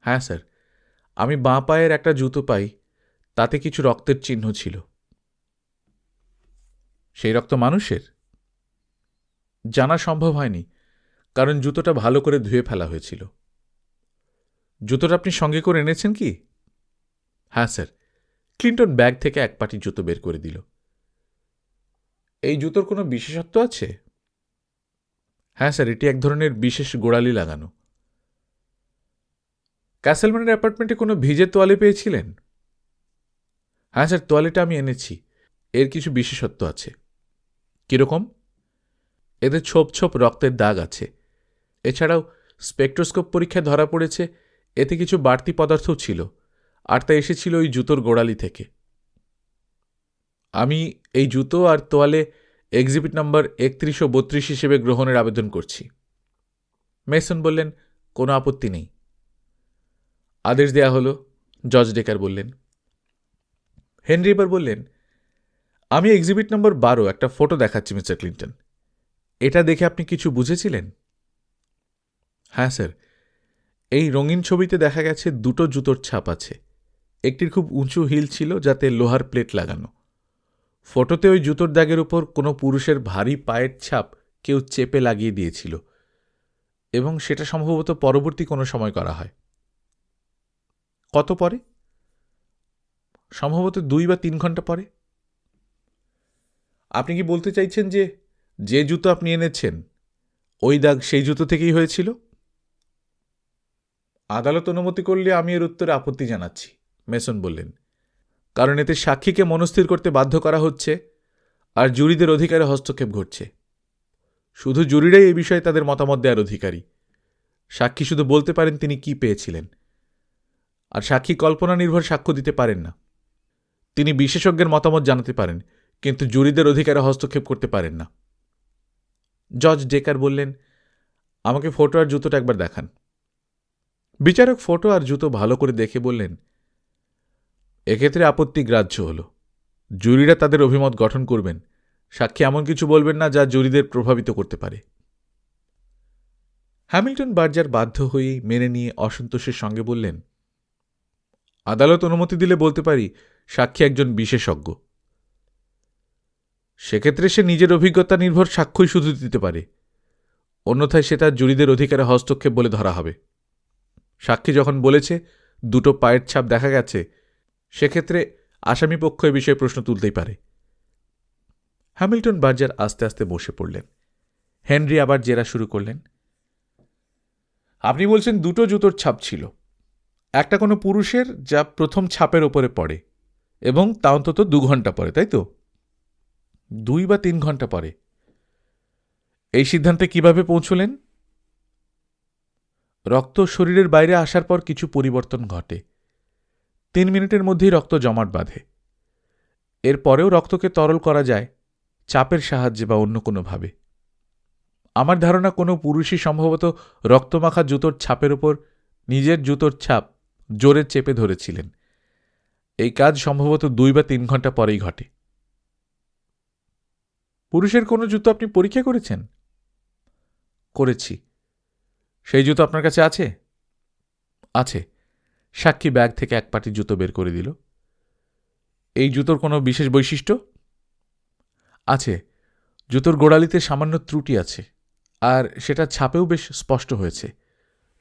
হ্যাঁ স্যার, আমি বাঁ পায়ের একটা জুতো পাই, তাতে কিছু রক্তের চিহ্ন ছিল। সেই রক্ত মানুষের? জানা সম্ভব হয়নি, কারণ জুতোটা ভালো করে ধুয়ে ফেলা হয়েছিল। জুতোটা আপনি সঙ্গে করে এনেছেন কি? হ্যাঁ স্যার। ক্লিন্টন ব্যাগ থেকে এক পাটি জুতো বের করে দিল। এই জুতোর কোনো বিশেষত্ব আছে? হ্যাঁ স্যার, এটি এক ধরনের বিশেষ গোড়ালি লাগানো। ক্যাসেলম্যানের অ্যাপার্টমেন্টে কোনো ভিজে তোয়ালে পেয়েছিলেন? হ্যাঁ স্যার, তোয়ালেটা আমি এনেছি। এর কিছু বিশেষত্ব আছে। কিরকম? এতে ছোপ ছোপ রক্তের দাগ আছে। এছাড়াও স্পেকট্রোস্কোপ পরীক্ষায় ধরা পড়েছে এতে কিছু বাড়তি পদার্থও ছিল, আর তা এসেছিল ওই জুতোর গোড়ালি থেকে। আমি এই জুতো আর তোয়ালে এক্সিবিট নম্বর 31 ও 32 হিসেবে গ্রহণের আবেদন করছি। মেসন বললেন, কোনো আপত্তি নেই। আদেশ দেয়া হলো, জজ ডেকার বললেন। হেনরি এবার বললেন, আমি এক্সিবিট নম্বর 12 একটা ফটো দেখাচ্ছি মিস্টার ক্লিন্টন। এটা দেখে আপনি কিছু বুঝেছিলেন? হ্যাঁ স্যার, এই রঙিন ছবিতে দেখা গেছে দুটো জুতোর ছাপ আছে। একটির খুব উঁচু হিল ছিল যাতে লোহার প্লেট লাগানো। ফটোতে ওই জুতোর দাগের উপর কোনো পুরুষের ভারী পায়ের ছাপ কেউ চেপে লাগিয়ে দিয়েছিল, এবং সেটা সম্ভবত পরবর্তী কোনো সময় করা হয়। কত পরে? সম্ভবত 2 বা 3 ঘন্টা পরে। আপনি কি বলতে চাইছেন যে যে জুতো আপনি এনেছেন ওই দাগ সেই জুতো থেকেই হয়েছিল? আদালত অনুমতি করলে আমি এর উত্তরে আপত্তি জানাচ্ছি, মেসন বললেন। কারণ এতে সাক্ষীকে মনস্থির করতে বাধ্য করা হচ্ছে, আর জুরিদের অধিকারে হস্তক্ষেপ ঘটছে। শুধু জুরিরাই এই বিষয়ে তাদের মতামত দেওয়ার অধিকারী। সাক্ষী শুধু বলতে পারেন তিনি কি পেয়েছিলেন, আর সাক্ষী কল্পনা নির্ভর সাক্ষ্য দিতে পারেন না। তিনি বিশেষজ্ঞের মতামত জানাতে পারেন, কিন্তু জুরিদের অধিকারে হস্তক্ষেপ করতে পারেন না। জজ ডেকার বললেন, আমাকে ফটো আর জুতোটা একবার দেখান। বিচারক ফটো আর জুতো ভালো করে দেখে বললেন, এক্ষেত্রে আপত্তি গ্রাহ্য হল। জুরিরা তাদের অভিমত গঠন করবেন, সাক্ষী এমন কিছু বলবেন না যা জুরিদের প্রভাবিত করতে পারে। হ্যামিল্টন বার্জার বাধ্য হয়েই মেনে নিয়ে অসন্তোষের সঙ্গে বললেন, আদালত অনুমতি দিলে বলতে পারি সাক্ষী একজন বিশেষজ্ঞ। সেক্ষেত্রে সে নিজের অভিজ্ঞতা নির্ভর সাক্ষ্যই শুধু দিতে পারে, অন্যথায় সে তার জুরিদের অধিকারে হস্তক্ষেপ বলে ধরা হবে। সাক্ষী যখন বলেছে দুটো পায়ের ছাপ দেখা গেছে, সেক্ষেত্রে আসামিপক্ষ এ বিষয়ে প্রশ্ন তুলতেই পারে। হ্যামিল্টন বার্জার আস্তে আস্তে বসে পড়লেন। হেনরি আবার জেরা শুরু করলেন, আপনি বলছেন দুটো জুতোর ছাপ ছিল, একটা কোনো পুরুষের যা প্রথম ছাপের ওপরে পড়ে, এবং তা অন্তত 2 ঘন্টা পরে, তাই তো? 2 বা 3 ঘন্টা পরে। এই সিদ্ধান্তে কিভাবে পৌঁছলেন? রক্ত শরীরের বাইরে আসার পর কিছু পরিবর্তন ঘটে। 3 মিনিটের মধ্যেই রক্ত জমাট বাঁধে। এর পরেও রক্তকে তরল করা যায় চাপের সাহায্যে বা অন্য কোনোভাবে। আমার ধারণা কোনো পুরুষই সম্ভবত রক্তমাখা জুতোর ছাপের ওপর নিজের জুতোর ছাপ জোরে চেপে ধরেছিলেন। এই কাজ সম্ভবত 2 বা 3 ঘন্টা পরেই ঘটে। পুরুষের কোনো জুতো আপনি পরীক্ষা করেছেন? করেছি। সেই জুতো আপনার কাছে আছে? আছে। সাক্ষী ব্যাগ থেকে এক পাটি জুতো বের করে দিল। এই জুতোর কোনো বিশেষ বৈশিষ্ট্য? আছে। জুতোর গোড়ালিতে সামান্য ত্রুটি আছে, আর সেটা ছাপেও বেশ স্পষ্ট হয়েছে।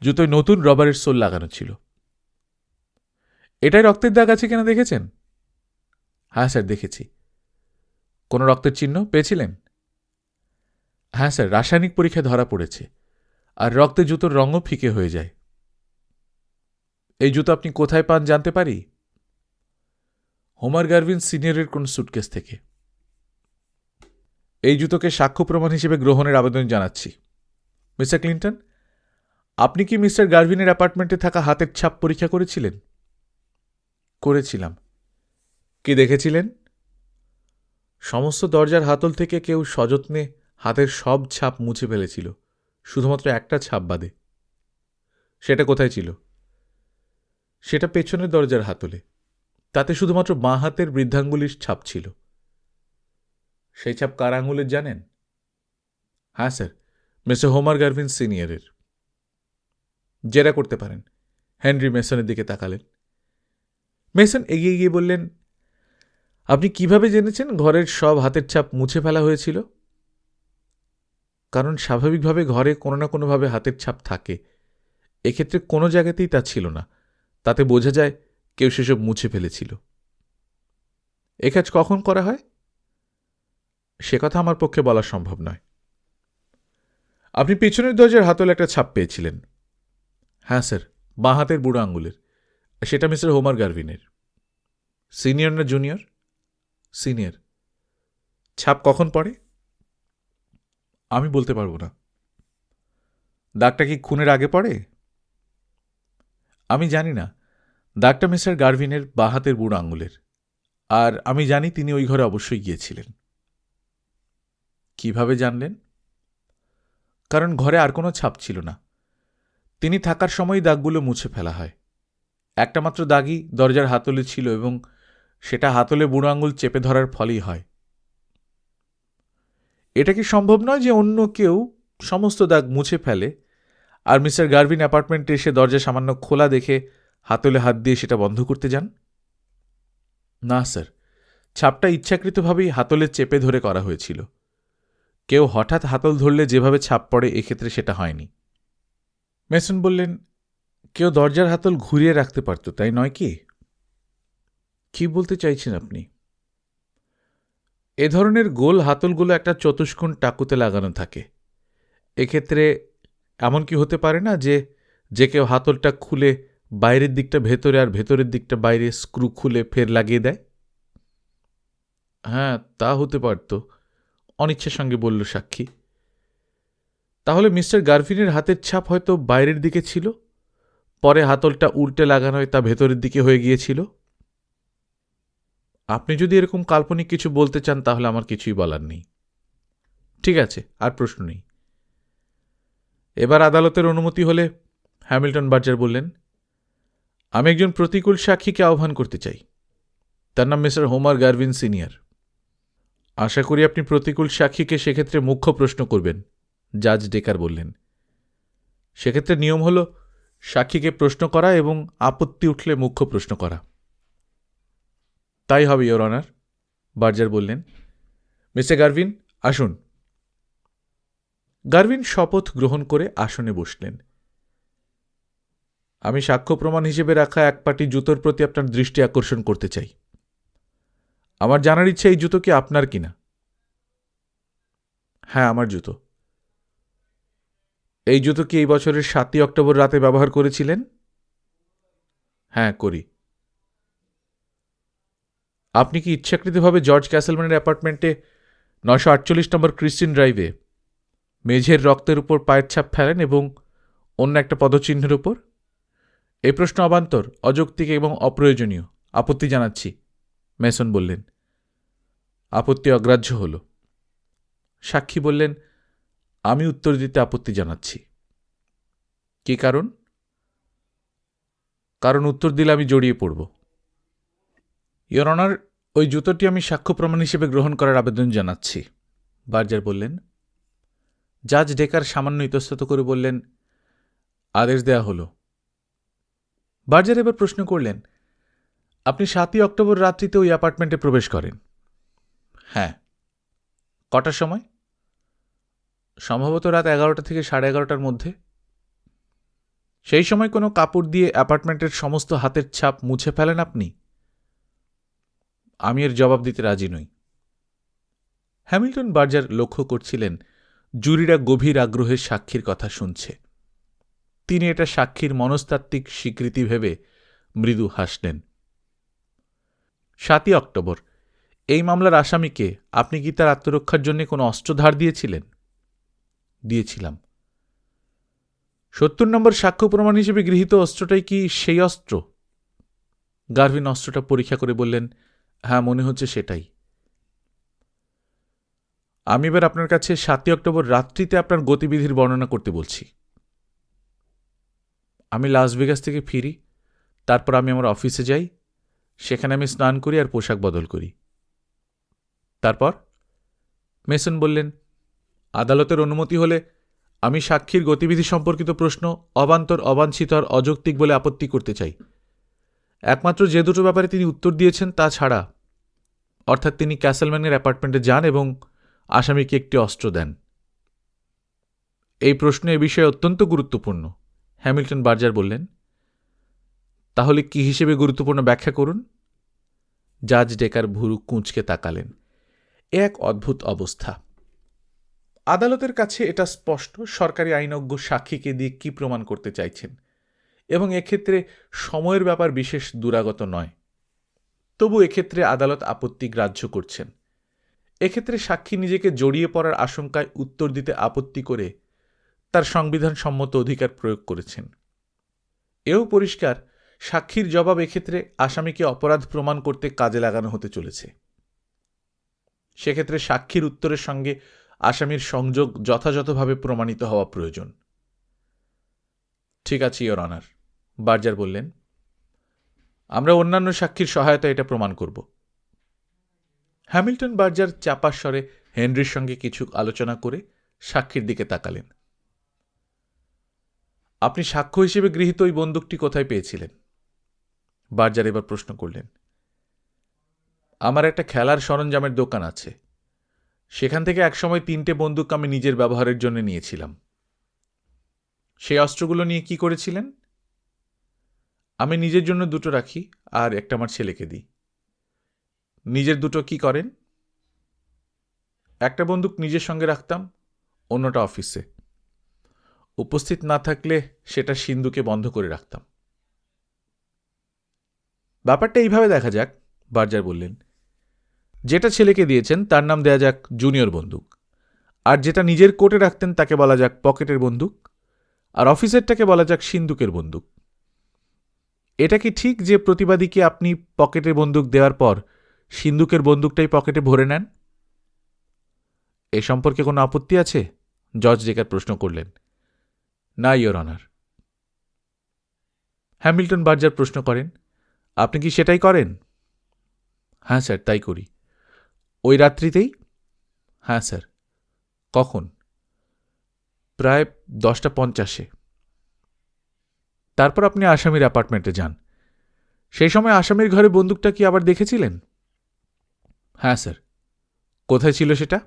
জুতোয় নতুন রবারের সোল লাগানো ছিল। এটাই রক্তের দাগ আছে কিনা দেখেছেন? হ্যাঁ স্যার, দেখেছি। কোনো রক্তের চিহ্ন পেয়েছিলেন? হ্যাঁ স্যার, রাসায়নিক পরীক্ষায় ধরা পড়েছে, আর রক্তে জুতোর রঙও ফিকে হয়ে যায়। এই জুতো আপনি কোথায় পান জানতে পারি? হোমার গার্ভিন সিনিয়রের কোন সুটকেস থেকে। এই জুতোকে সাক্ষ্য প্রমাণ হিসেবে গ্রহণের আবেদন জানাচ্ছি। মিস্টার ক্লিন্টন, আপনি কি মিস্টার গার্ভিনের অ্যাপার্টমেন্টে থাকা হাতের ছাপ পরীক্ষা করেছিলেন? করেছিলাম। কি দেখেছিলেন? সমস্ত দরজার হাতল থেকে কেউ সযত্নে হাতের সব ছাপ মুছে ফেলেছিল, শুধুমাত্র একটা ছাপ বাদে। সেটা কোথায় ছিল? সেটা পেছনের দরজার হাতলে। তাতে শুধুমাত্র বাঁ হাতের বৃদ্ধাঙ্গুলির ছাপ ছিল। সেই ছাপ কার আঙুলের জানেন? হ্যাঁ স্যার, মিস্টার হোমার গার্ভিন সিনিয়রের। জেরা করতে পারেন। হেনরি মেসনের দিকে তাকালেন। মেসন এগিয়ে গিয়ে বললেন, আপনি কিভাবে জেনেছেন ঘরের সব হাতের ছাপ মুছে ফেলা হয়েছিল? কারণ স্বাভাবিকভাবে ঘরে কোনো না কোনোভাবে হাতের ছাপ থাকে। এক্ষেত্রে কোনো জায়গাতেই তা ছিল না। তাতে বোঝা যায় কেউ সেসব মুছে ফেলেছিল। এ কাজ কখন করা হয়? সে কথা আমার পক্ষে বলা সম্ভব নয়। আপনি পেছনের দরজার হাতলে একটা ছাপ পেয়েছিলেন। হ্যাঁ স্যার, বাঁ হাতের বুড়ো আঙুলের। সেটা মিস্টার হোমার গার্ভিনের। সিনিয়র না জুনিয়র? সিনিয়র। ছাপ কখন পড়ে? আমি বলতে পারবো না। দাগটা কি খুনের আগে পড়ে? আমি জানি না। দাগটা মিস্টার গার্ভিনের বাঁ হাতের বুড়ো আঙুলের, আর আমি জানি তিনি ওই ঘরে অবশ্যই গিয়েছিলেন। কিভাবে জানলেন? কারণ ঘরে আর কোনো ছাপ ছিল না। তিনি থাকার সময়ই দাগগুলো মুছে ফেলা হয়। একটা মাত্র দাগই দরজার হাতলে ছিল, এবং সেটা হাতলে বুড়ো আঙুল চেপে ধরার ফলেই হয়। এটা কি সম্ভব নয় যে অন্য কেউ সমস্ত দাগ মুছে ফেলে, আর মিস্টার গার্ভিন অ্যাপার্টমেন্টে এসে দরজা সামান্য খোলা দেখে হাতলে হাত দিয়ে সেটা বন্ধ করতে যান? না স্যার, ছাপটা ইচ্ছাকৃতভাবেই হাতলে চেপে ধরে করা হয়েছিল। কেউ হঠাৎ হাতল ধরলে যেভাবে ছাপ পড়ে, এক্ষেত্রে সেটা হয়নি। মেসন বললেন, কেউ দরজার হাতল ঘুরিয়ে রাখতে পারত, তাই নয় কি? কি বলতে চাইছেন আপনি? এ ধরনের গোল হাতলগুলো একটা চতুষ্কোণ টাকুতে লাগানো থাকে। এক্ষেত্রে এমন কি হতে পারে না যে কেউ হাতলটা খুলে বাইরের দিকটা ভেতরে আর ভেতরের দিকটা বাইরে স্ক্রু খুলে ফের লাগিয়ে দেয়? হ্যাঁ, তা হতে পারত, অনিচ্ছার সঙ্গে বলল সাক্ষী। তাহলে মিস্টার গার্ভিনের হাতের ছাপ হয়তো বাইরের দিকে ছিল, পরে হাতলটা উল্টে লাগানোয় তা ভেতরের দিকে হয়ে গিয়েছিল। আপনি যদি এরকম কাল্পনিক কিছু বলতে চান, তাহলে আমার কিছুই বলার নেই। ঠিক আছে, আর প্রশ্ন নেই। এবার আদালতের অনুমতি হলে হ্যামিল্টন বার্জার বললেন, আমি একজন প্রতিকূল সাক্ষীকে আহ্বান করতে চাই। তার নাম মিস্টার হোমার গারভিন সিনিয়র। আশা করি আপনি প্রতিকূল সাক্ষীকে সেক্ষেত্রে মুখ্য প্রশ্ন করবেন, জাজ ডেকার বললেন। সেক্ষেত্রে নিয়ম হল সাক্ষীকে প্রশ্ন করা এবং আপত্তি উঠলে মুখ্য প্রশ্ন করা। তাই হবে, ইয়োর অনার, বার্জার বললেন। মিস্টার গারভিন, আসুন। গারভিন শপথ গ্রহণ করে আসনে বসলেন। আমি সাক্ষ্য প্রমাণ হিসেবে রাখা এক পাটি জুতোর প্রতি আপনার দৃষ্টি আকর্ষণ করতে চাই। আমার জানার ইচ্ছে এই জুতো কি আপনার কিনা? হ্যাঁ, আমার জুতো। এই জুতো কি এই বছরের 7ই অক্টোবর রাতে ব্যবহার করেছিলেন? হ্যাঁ, করি। আপনি কি ইচ্ছাকৃতভাবে জর্জ ক্যাসেলম্যানের অ্যাপার্টমেন্টে 948 নম্বর ক্রিস্টিন ড্রাইভে মেঝের রক্তের উপর পায়ের ছাপ ফেলেন এবং অন্য একটা পদচিহ্নের উপর? এই প্রশ্ন অবান্তর, অযৌক্তিক এবং অপ্রয়োজনীয়। আপত্তি জানাচ্ছি, মেসন বললেন। আপত্তি অগ্রাহ্য হল। সাক্ষী বললেন, আমি উত্তর দিতে আপত্তি জানাচ্ছি। কি কারণ? কারণ উত্তর দিলে আমি জড়িয়ে পড়ব। ইয়োর অনার, ওই জুতোটি আমি সাক্ষ্য প্রমাণ হিসেবে গ্রহণ করার আবেদন জানাচ্ছি, বার্জার বললেন। জাজ ডেকার সামান্য ইতস্তত করে বললেন, আদেশ দেয়া হল। বার্জার এবার প্রশ্ন করলেন, আপনি 7ই অক্টোবর রাত্রিতে ওই অ্যাপার্টমেন্টে প্রবেশ করেন? হ্যাঁ। কটার সময়? সম্ভবত রাত 11টা থেকে 11:30টার মধ্যে। সেই সময় কোনো কাপড় দিয়ে অ্যাপার্টমেন্টের সমস্ত হাতের ছাপ মুছে ফেলেন আপনি? আমি এর জবাব দিতে রাজি নই। হ্যামিল্টন বার্জার লক্ষ্য করছিলেন জুরিরা গভীর আগ্রহের সাক্ষীর কথা শুনছে। তিনি এটা সাক্ষীর মনস্তাত্ত্বিক স্বীকৃতি ভেবে মৃদু হাসলেন। 7ই অক্টোবর এই মামলার আসামিকে আপনি কি তার আত্মরক্ষার জন্য কোনো অস্ত্র ধার দিয়েছিলেন? দিয়েছিলাম। 70 নম্বর সাক্ষ্য প্রমাণ হিসেবে গৃহীত অস্ত্রটাই কি সেই অস্ত্র? গারভিন অস্ত্রটা পরীক্ষা করে বললেন, হ্যাঁ, মনে হচ্ছে সেটাই। আমি এবার আপনার কাছে 7ই অক্টোবর রাত্রিতে আপনার গতিবিধির বর্ণনা করতে বলছি। আমি লাস ভেগাস থেকে ফিরি, তারপর আমি আমার অফিসে যাই, সেখানে আমি স্নান করি আর পোশাক বদল করি। তারপর? মেসন বললেন, আদালতের অনুমতি হলে আমি সাক্ষীর গতিবিধি সম্পর্কিত প্রশ্ন অবান্তর, অবাঞ্ছিত আর অযৌক্তিক বলে আপত্তি করতে চাই। একমাত্র যে দুটো ব্যাপারে তিনি উত্তর দিয়েছেন তা ছাড়া, অর্থাৎ তিনি ক্যাসেলম্যানের অ্যাপার্টমেন্টে যান এবং আসামিকে একটি অস্ত্র দেন। এই প্রশ্ন এ বিষয়ে অত্যন্ত গুরুত্বপূর্ণ, হ্যামিল্টন বার্জার বললেন। তাহলে কি হিসেবে গুরুত্বপূর্ণ ব্যাখ্যা করুন? জাজ ডেকার ভুরু কুঁচকে তাকালেন। এক অদ্ভুত অবস্থা। আদালতের কাছে এটা স্পষ্ট সরকারি আইনজ্ঞ সাক্ষীকে দিয়ে কি প্রমাণ করতে চাইছেন, এবং এক্ষেত্রে সময়ের ব্যাপার বিশেষ দুরাগত নয়। তবু এক্ষেত্রে আদালত আপত্তি গ্রাহ্য করছেন। এক্ষেত্রে সাক্ষী নিজেকে জড়িয়ে পড়ার আশঙ্কায় উত্তর দিতে আপত্তি করে তার সংবিধানসম্মত অধিকার প্রয়োগ করেছেন। এও পরিষ্কার, সাক্ষীর জবাব এক্ষেত্রে আসামিকে অপরাধ প্রমাণ করতে কাজে লাগানো হতে চলেছে। সেক্ষেত্রে সাক্ষীর উত্তরের সঙ্গে আসামির সংযোগ যথাযথভাবে প্রমাণিত হওয়া প্রয়োজন। ঠিক আছে, ইয়োর অনার, বার্জার বললেন। আমরা অন্যান্য সাক্ষীর সহায়তা এটা প্রমাণ করব। হ্যামিল্টন বার্জার চাপা স্বরে হেনরির সঙ্গে কিছু আলোচনা করে সাক্ষীর দিকে তাকালেন। আপনি সাক্ষ্য হিসেবে গৃহীত ওই বন্দুকটি কোথায় পেয়েছিলেন? বার্জার এবার প্রশ্ন করলেন। আমার একটা খেলার সরঞ্জামের দোকান আছে, সেখান থেকে একসময় 3টে বন্দুক আমি নিজের ব্যবহারের জন্য নিয়েছিলাম। সেই অস্ত্রগুলো নিয়ে কি করেছিলেন? আমি নিজের জন্য 2টো রাখি আর একটা আমার ছেলেকে দিই। নিজের 2টো কি করেন? একটা বন্দুক নিজের সঙ্গে রাখতাম, অন্যটা অফিসে। উপস্থিত না থাকলে সেটা সিন্ধুকে বন্ধ করে রাখতাম। ব্যাপারটা এইভাবে দেখা যাক, বার্জার বললেন। যেটা ছেলেকে দিয়েছেন তার নাম দেয়া যাক জুনিয়র বন্দুক, আর যেটা নিজের কোটে রাখতেন তাকে বলা যাক পকেটের বন্দুক, আর অফিসেরটাকে বলা যাক সিন্ধুকের বন্দুক। এটা কি ঠিক যে প্রতিবাদীকে আপনি পকেটের বন্দুক দেওয়ার পর সিন্ধুকের বন্দুকটাই পকেটে ভরে নেন? এ সম্পর্কে কোনো আপত্তি আছে? জজ ডেকার প্রশ্ন করলেন। না, ইয়োর অনার। হ্যামিল্টন বার্জার প্রশ্ন করেন, আপনি কি সেটাই করেন? হ্যাঁ স্যার, তাই করি। ওই রাত্রিতেই? হ্যাঁ স্যার। কখন? প্রায় 10:50। তারপর আপনি আসামির অ্যাপার্টমেন্টে যান। সেই সময় আসামির ঘরে বন্দুকটা কি আবার দেখেছিলেন? হ্যাঁ স্যার। কোথায় ছিল সেটা?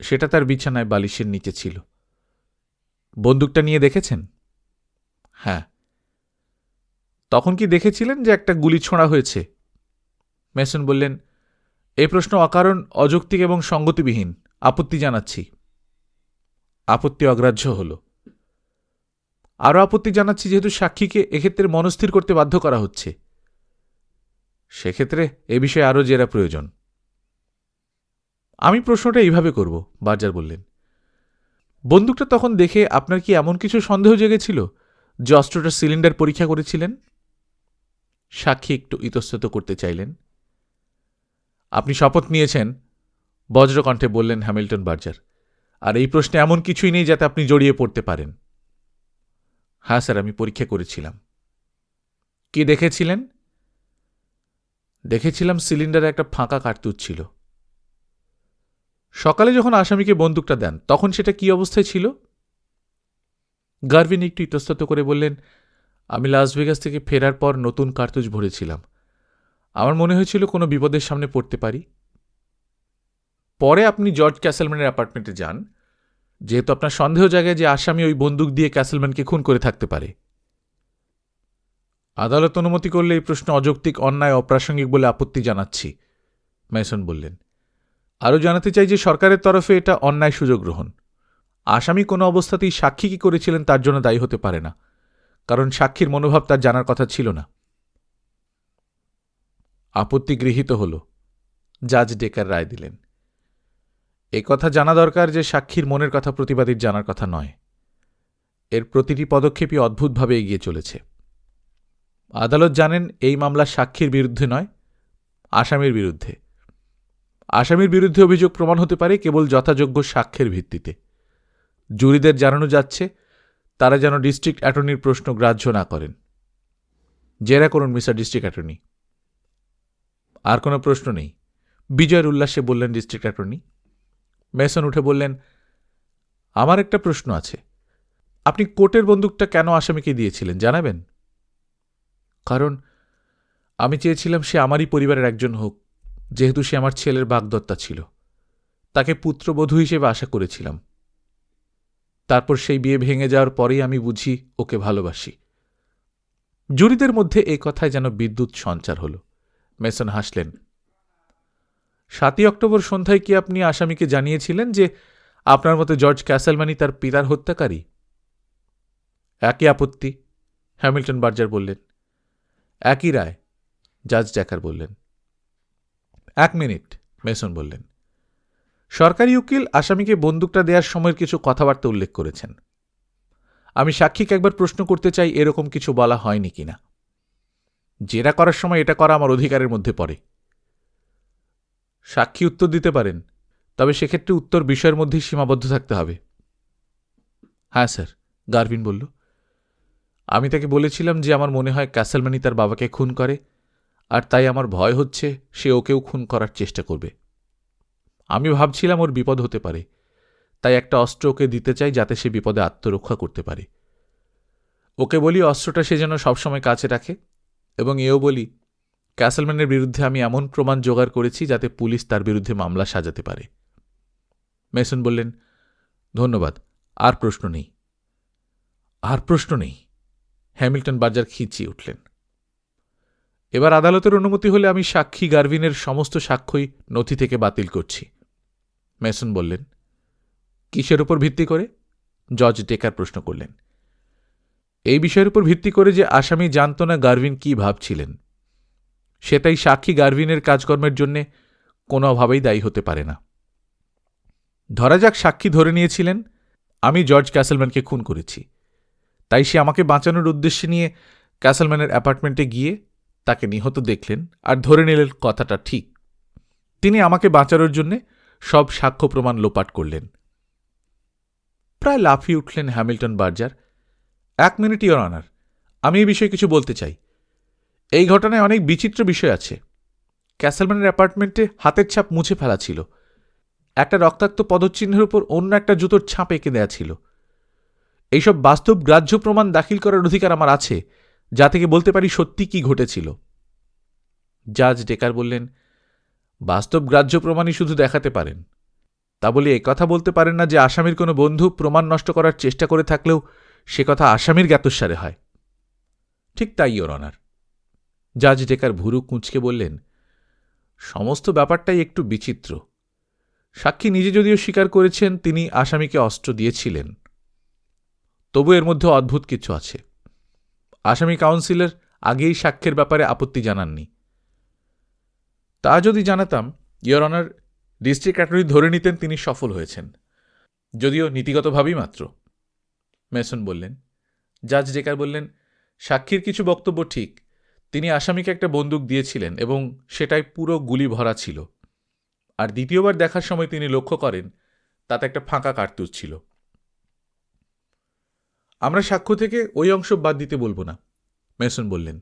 সেটা তার বিছানায় বালিশের নিচে ছিল। বন্দুকটা নিয়ে দেখেছেন? হ্যাঁ। তখন কি দেখেছিলেন যে একটা গুলি ছোঁড়া হয়েছে? মেসন বললেন, এই প্রশ্ন অকারণ, অযৌক্তিক এবং সঙ্গতিবিহীন। আপত্তি জানাচ্ছি। আপত্তি অগ্রাহ্য হল। আরও আপত্তি জানাচ্ছি যেহেতু সাক্ষীকে এক্ষেত্রে মনস্থির করতে বাধ্য করা হচ্ছে। সেক্ষেত্রে এ বিষয়ে আরও জেরা প্রয়োজন। আমি প্রশ্নটা এইভাবে করব, বার্জার বললেন। বন্দুকটা তখন দেখে আপনার কি এমন কিছু সন্দেহ জেগেছিল যে অস্ত্রটার সিলিন্ডার পরীক্ষা করেছিলেন? সাক্ষী একটু ইতস্তত করতে চাইলেন। আপনি শপথ নিয়েছেন, বজ্রকণ্ঠে বললেন হ্যামিল্টন বার্জার, আর এই প্রশ্নে এমন কিছুই নেই যাতে আপনি জড়িয়ে পড়তে পারেন। হ্যাঁ স্যার, আমি পরীক্ষা করেছিলাম। কি দেখেছিলেন? দেখেছিলাম সিলিন্ডারে একটা ফাঁকা কার্তুজ ছিল। সকালে যখন আসামিকে বন্দুকটা দেন তখন সেটা কি অবস্থায় ছিল? গারভিন একটু ইতস্তত করে বললেন, আমি লাস ভেগাস থেকে ফেরার পর নতুন কার্তুজ ভরেছিলাম। আমার মনে হয়েছিল কোনো বিপদের সামনে পড়তে পারি। পরে আপনি জর্জ ক্যাসেলম্যানের অ্যাপার্টমেন্টে যান, যেহেতু আপনার সন্দেহ জায়গায় যে আসামি ওই বন্দুক দিয়ে ক্যাসেলম্যানকে খুন করে থাকতে পারে। আদালত অনুমতি করলে এই প্রশ্ন অযৌক্তিক, অন্যায়, অপ্রাসঙ্গিক বলে আপত্তি জানাচ্ছি, মেসন বললেন। আরও জানাতে চাই যে সরকারের তরফে এটা অন্যায় সুযোগ গ্রহণ। আসামি কোনো অবস্থাতেই সাক্ষী কি করেছিলেন তার জন্য দায়ী হতে পারে না, কারণ সাক্ষীর মনোভাব তার জানার কথা ছিল না। আপত্তি গৃহীত হল, জাজ ডেকার রায় দিলেন। এ কথা জানা দরকার যে সাক্ষীর মনের কথা প্রতিবাদীর জানার কথা নয়। এর প্রতিটি পদক্ষেপই অদ্ভুতভাবে এগিয়ে চলেছে। আদালত জানেন এই মামলা সাক্ষীর বিরুদ্ধে নয়, আসামির বিরুদ্ধে। আসামির বিরুদ্ধে অভিযোগ প্রমাণ হতে পারে কেবল যথাযোগ্য সাক্ষ্যের ভিত্তিতে। জুরিদের জানানো যাচ্ছে তারা যেন ডিস্ট্রিক্ট অ্যাটর্নির প্রশ্ন গ্রাহ্য না করেন। জেরা করুন মিস্টার ডিস্ট্রিক্ট অ্যাটর্নি। আর কোনো প্রশ্ন নেই, বিজয়ের উল্লাসে বললেন ডিস্ট্রিক্ট অ্যাটর্নি। মেসন উঠে বললেন, আমার একটা প্রশ্ন আছে। আপনি কোর্টের বন্দুকটা কেন আসামিকে দিয়েছিলেন জানাবেন? কারণ আমি চেয়েছিলাম সে আমারই পরিবারের একজন হোক, যেহেতু সে আমার ছেলের বাগদত্তা ছিল। তাকে পুত্রবধূ হিসেবে আশা করেছিলাম। তারপর সেই বিয়ে ভেঙে যাওয়ার পরেই আমি বুঝি ওকে ভালোবাসি। জুরিদের মধ্যে এই কথায় যেন বিদ্যুৎ সঞ্চার হল। মেসন হাসলেন। 7 অক্টোবর সন্ধ্যায় কি আপনি আসামিকে জানিয়েছিলেন যে আপনার মতে জর্জ ক্যাসেলম্যানই তার পিতার হত্যাকারী? একই আপত্তি, হ্যামিল্টন বার্জার বললেন। একই রায়, জাজ ডেকার বললেন। 1 মিনিট, মেসন বললেন। সরকারি উকিল আসামিকে বন্দুকটা দেওয়ার সময়ের কিছু কথাবার্তা উল্লেখ করেছেন। আমি সাক্ষীকে একবার প্রশ্ন করতে চাই এরকম কিছু বলা হয়নি কিনা। জেরা করার সময় এটা করা আমার অধিকারের মধ্যে পড়ে। সাক্ষী উত্তর দিতে পারেন, তবে সেক্ষেত্রে উত্তর বিষয়ের মধ্যেই সীমাবদ্ধ থাকতে হবে। হ্যাঁ স্যার, গারভিন বলল। আমি তাকে বলেছিলাম যে আমার মনে হয় ক্যাসেলম্যানই তার বাবাকে খুন করে, আর তাই আমার ভয় হচ্ছে সে ওকেও খুন করার চেষ্টা করবে। আমি ভাবছিলাম ওর বিপদ হতে পারে, তাই একটা অস্ত্র ওকে দিতে চাই যাতে সে বিপদে আত্মরক্ষা করতে পারে। ওকে বলি অস্ত্রটা সে যেন সবসময় কাছে রাখে, এবং এও বলি ক্যাসেলম্যানের বিরুদ্ধে আমি এমন প্রমাণ জোগাড় করেছি যাতে পুলিশ তার বিরুদ্ধে মামলা সাজাতে পারে। মেসন বললেন, ধন্যবাদ, আর প্রশ্ন নেই। আর প্রশ্ন নেই, হ্যামিল্টন বার্জার খিঁচিয়ে উঠলেন। এবার আদালতের অনুমতি হলে আমি সাক্ষী গারভিনের সমস্ত সাক্ষ্যই নথি থেকে বাতিল করছি। মেসন বললেন। কিসের উপর ভিত্তি করে? জজ ডেকার প্রশ্ন করলেন। এই বিষয়ের উপর ভিত্তি করে যে আসামি জানত না গারভিন কি ভাবছিলেন। সেটাই সাক্ষী গারভিনের কাজকর্মের জন্য কোনোভাবেই দায়ী হতে পারে না। ধরা যাক সাক্ষী ধরে নিয়েছিলেন আমি জর্জ ক্যাসেলম্যানকে খুন করেছি, তাই সে আমাকে বাঁচানোর উদ্দেশ্যে নিয়ে ক্যাসেলম্যানের অ্যাপার্টমেন্টে গিয়ে তাকে নিহত দেখলেন আর ধরে নিলেন কথাটা ঠিক। তিনি আমাকে বাঁচানোর জন্যে সব সাক্ষ্য প্রমাণ লোপাট করলেন। প্রায় লাফিয়ে উঠলেন Hamilton Berger. 1 minute, your honour, আমি এই বিষয়ে কিছু বলতে চাই। এই ঘটনায় অনেক বিচিত্র বিষয় আছে। ক্যাসেলম্যানের অ্যাপার্টমেন্টে হাতের ছাপ মুছে ফেলা ছিল। একটা রক্তাক্ত পদচিহ্নের উপর অন্য একটা জুতোর ছাপ এঁকে দেয়া ছিল। এইসব বাস্তব গ্রাহ্য প্রমাণ দাখিল করার অধিকার আমার আছে, যা থেকে বলতে পারি সত্যি কি ঘটেছিল। জাজ ডেকার বললেন, বাস্তব গ্রাহ্য প্রমাণই শুধু দেখাতে পারেন। তা বলে কথা বলতে পারেন না যে আসামির কোনো বন্ধু প্রমাণ নষ্ট করার চেষ্টা করে থাকলেও সে কথা আসামির জ্ঞাতসারে হয়। ঠিক তাই, ইওর অনার। জাজ ডেকার ভুরু কুঁচকে বললেন, সমস্ত ব্যাপারটাই একটু বিচিত্র। সাক্ষী নিজে যদিও স্বীকার করেছেন তিনি আসামিকে অস্ত্র দিয়েছিলেন, তবু এর মধ্যে অদ্ভুত কিছু আছে। আসামি কাউন্সিলর আগেই সাক্ষ্যের ব্যাপারে আপত্তি জানাননি। তা যদি জানাতাম, ইওর অনার, ডিস্ট্রিক্ট অ্যাটর্নি ধরে নিতেন তিনি সফল হয়েছেন, যদিও নীতিগতভাবেই মাত্র। মেসন বললেন। জাজ ডেকার বললেন, সাক্ষীর কিছু বক্তব্য ঠিক। তিনি আসামিকে একটা বন্দুক দিয়েছিলেন এবং সেটাই পুরো গুলি ভরা ছিল। আর দ্বিতীয়বার দেখার সময় তিনি লক্ষ্য করেন তাতে একটা ফাঁকা কার্তুজ ছিল। আমরা সাক্ষ্য থেকে ওই অংশ বাদ দিতে বলবো না, মেসন বললেন।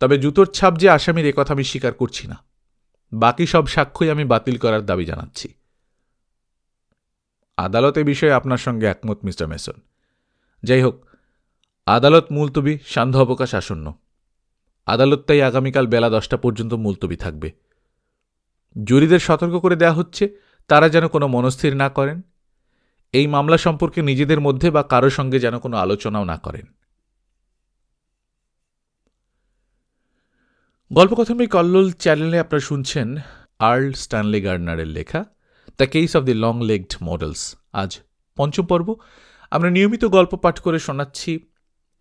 তবে জুতোর ছাপ যে আসামির কথা আমি স্বীকার করছি না। বাকি সব সাক্ষ্যই আমি বাতিল করার দাবি জানাচ্ছি। আদালত এ বিষয়ে আপনার সঙ্গে একমত, মিস্টার মেসন। যাই হোক, আদালত মুলতবি, সান্ধ্য অবকাশ আসন্ন। আদালত তাই আগামীকাল বেলা 10টা পর্যন্ত মুলতবি থাকবে। জুরিদের সতর্ক করে দেয়া হচ্ছে তারা যেন কোনো মনস্থির না করেন। এই মামলা সম্পর্কে নিজেদের মধ্যে বা কারো সঙ্গে যেন কোনো আলোচনাও না করেন। গল্পকথনবই কল্লোল চ্যানেলে আপনারা শুনছেন আর্ল স্ট্যানলি গার্ডনারের লেখা the case of the long legged models. আজ 5ম পর্ব। আমরা নিয়মিত গল্প পাঠ করে শোনাচ্ছি।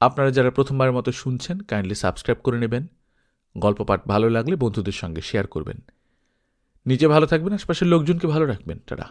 আপনারা যারা প্রথমবারের মতো শুনছেন, কাইন্ডলি সাবস্ক্রাইব করে নেবেন। গল্প পাঠ ভালো লাগলে বন্ধুদের সঙ্গে শেয়ার করবেন। নিজে ভালো থাকবেন, আশপাশের লোকজনকে ভালো রাখবেন। টাটা।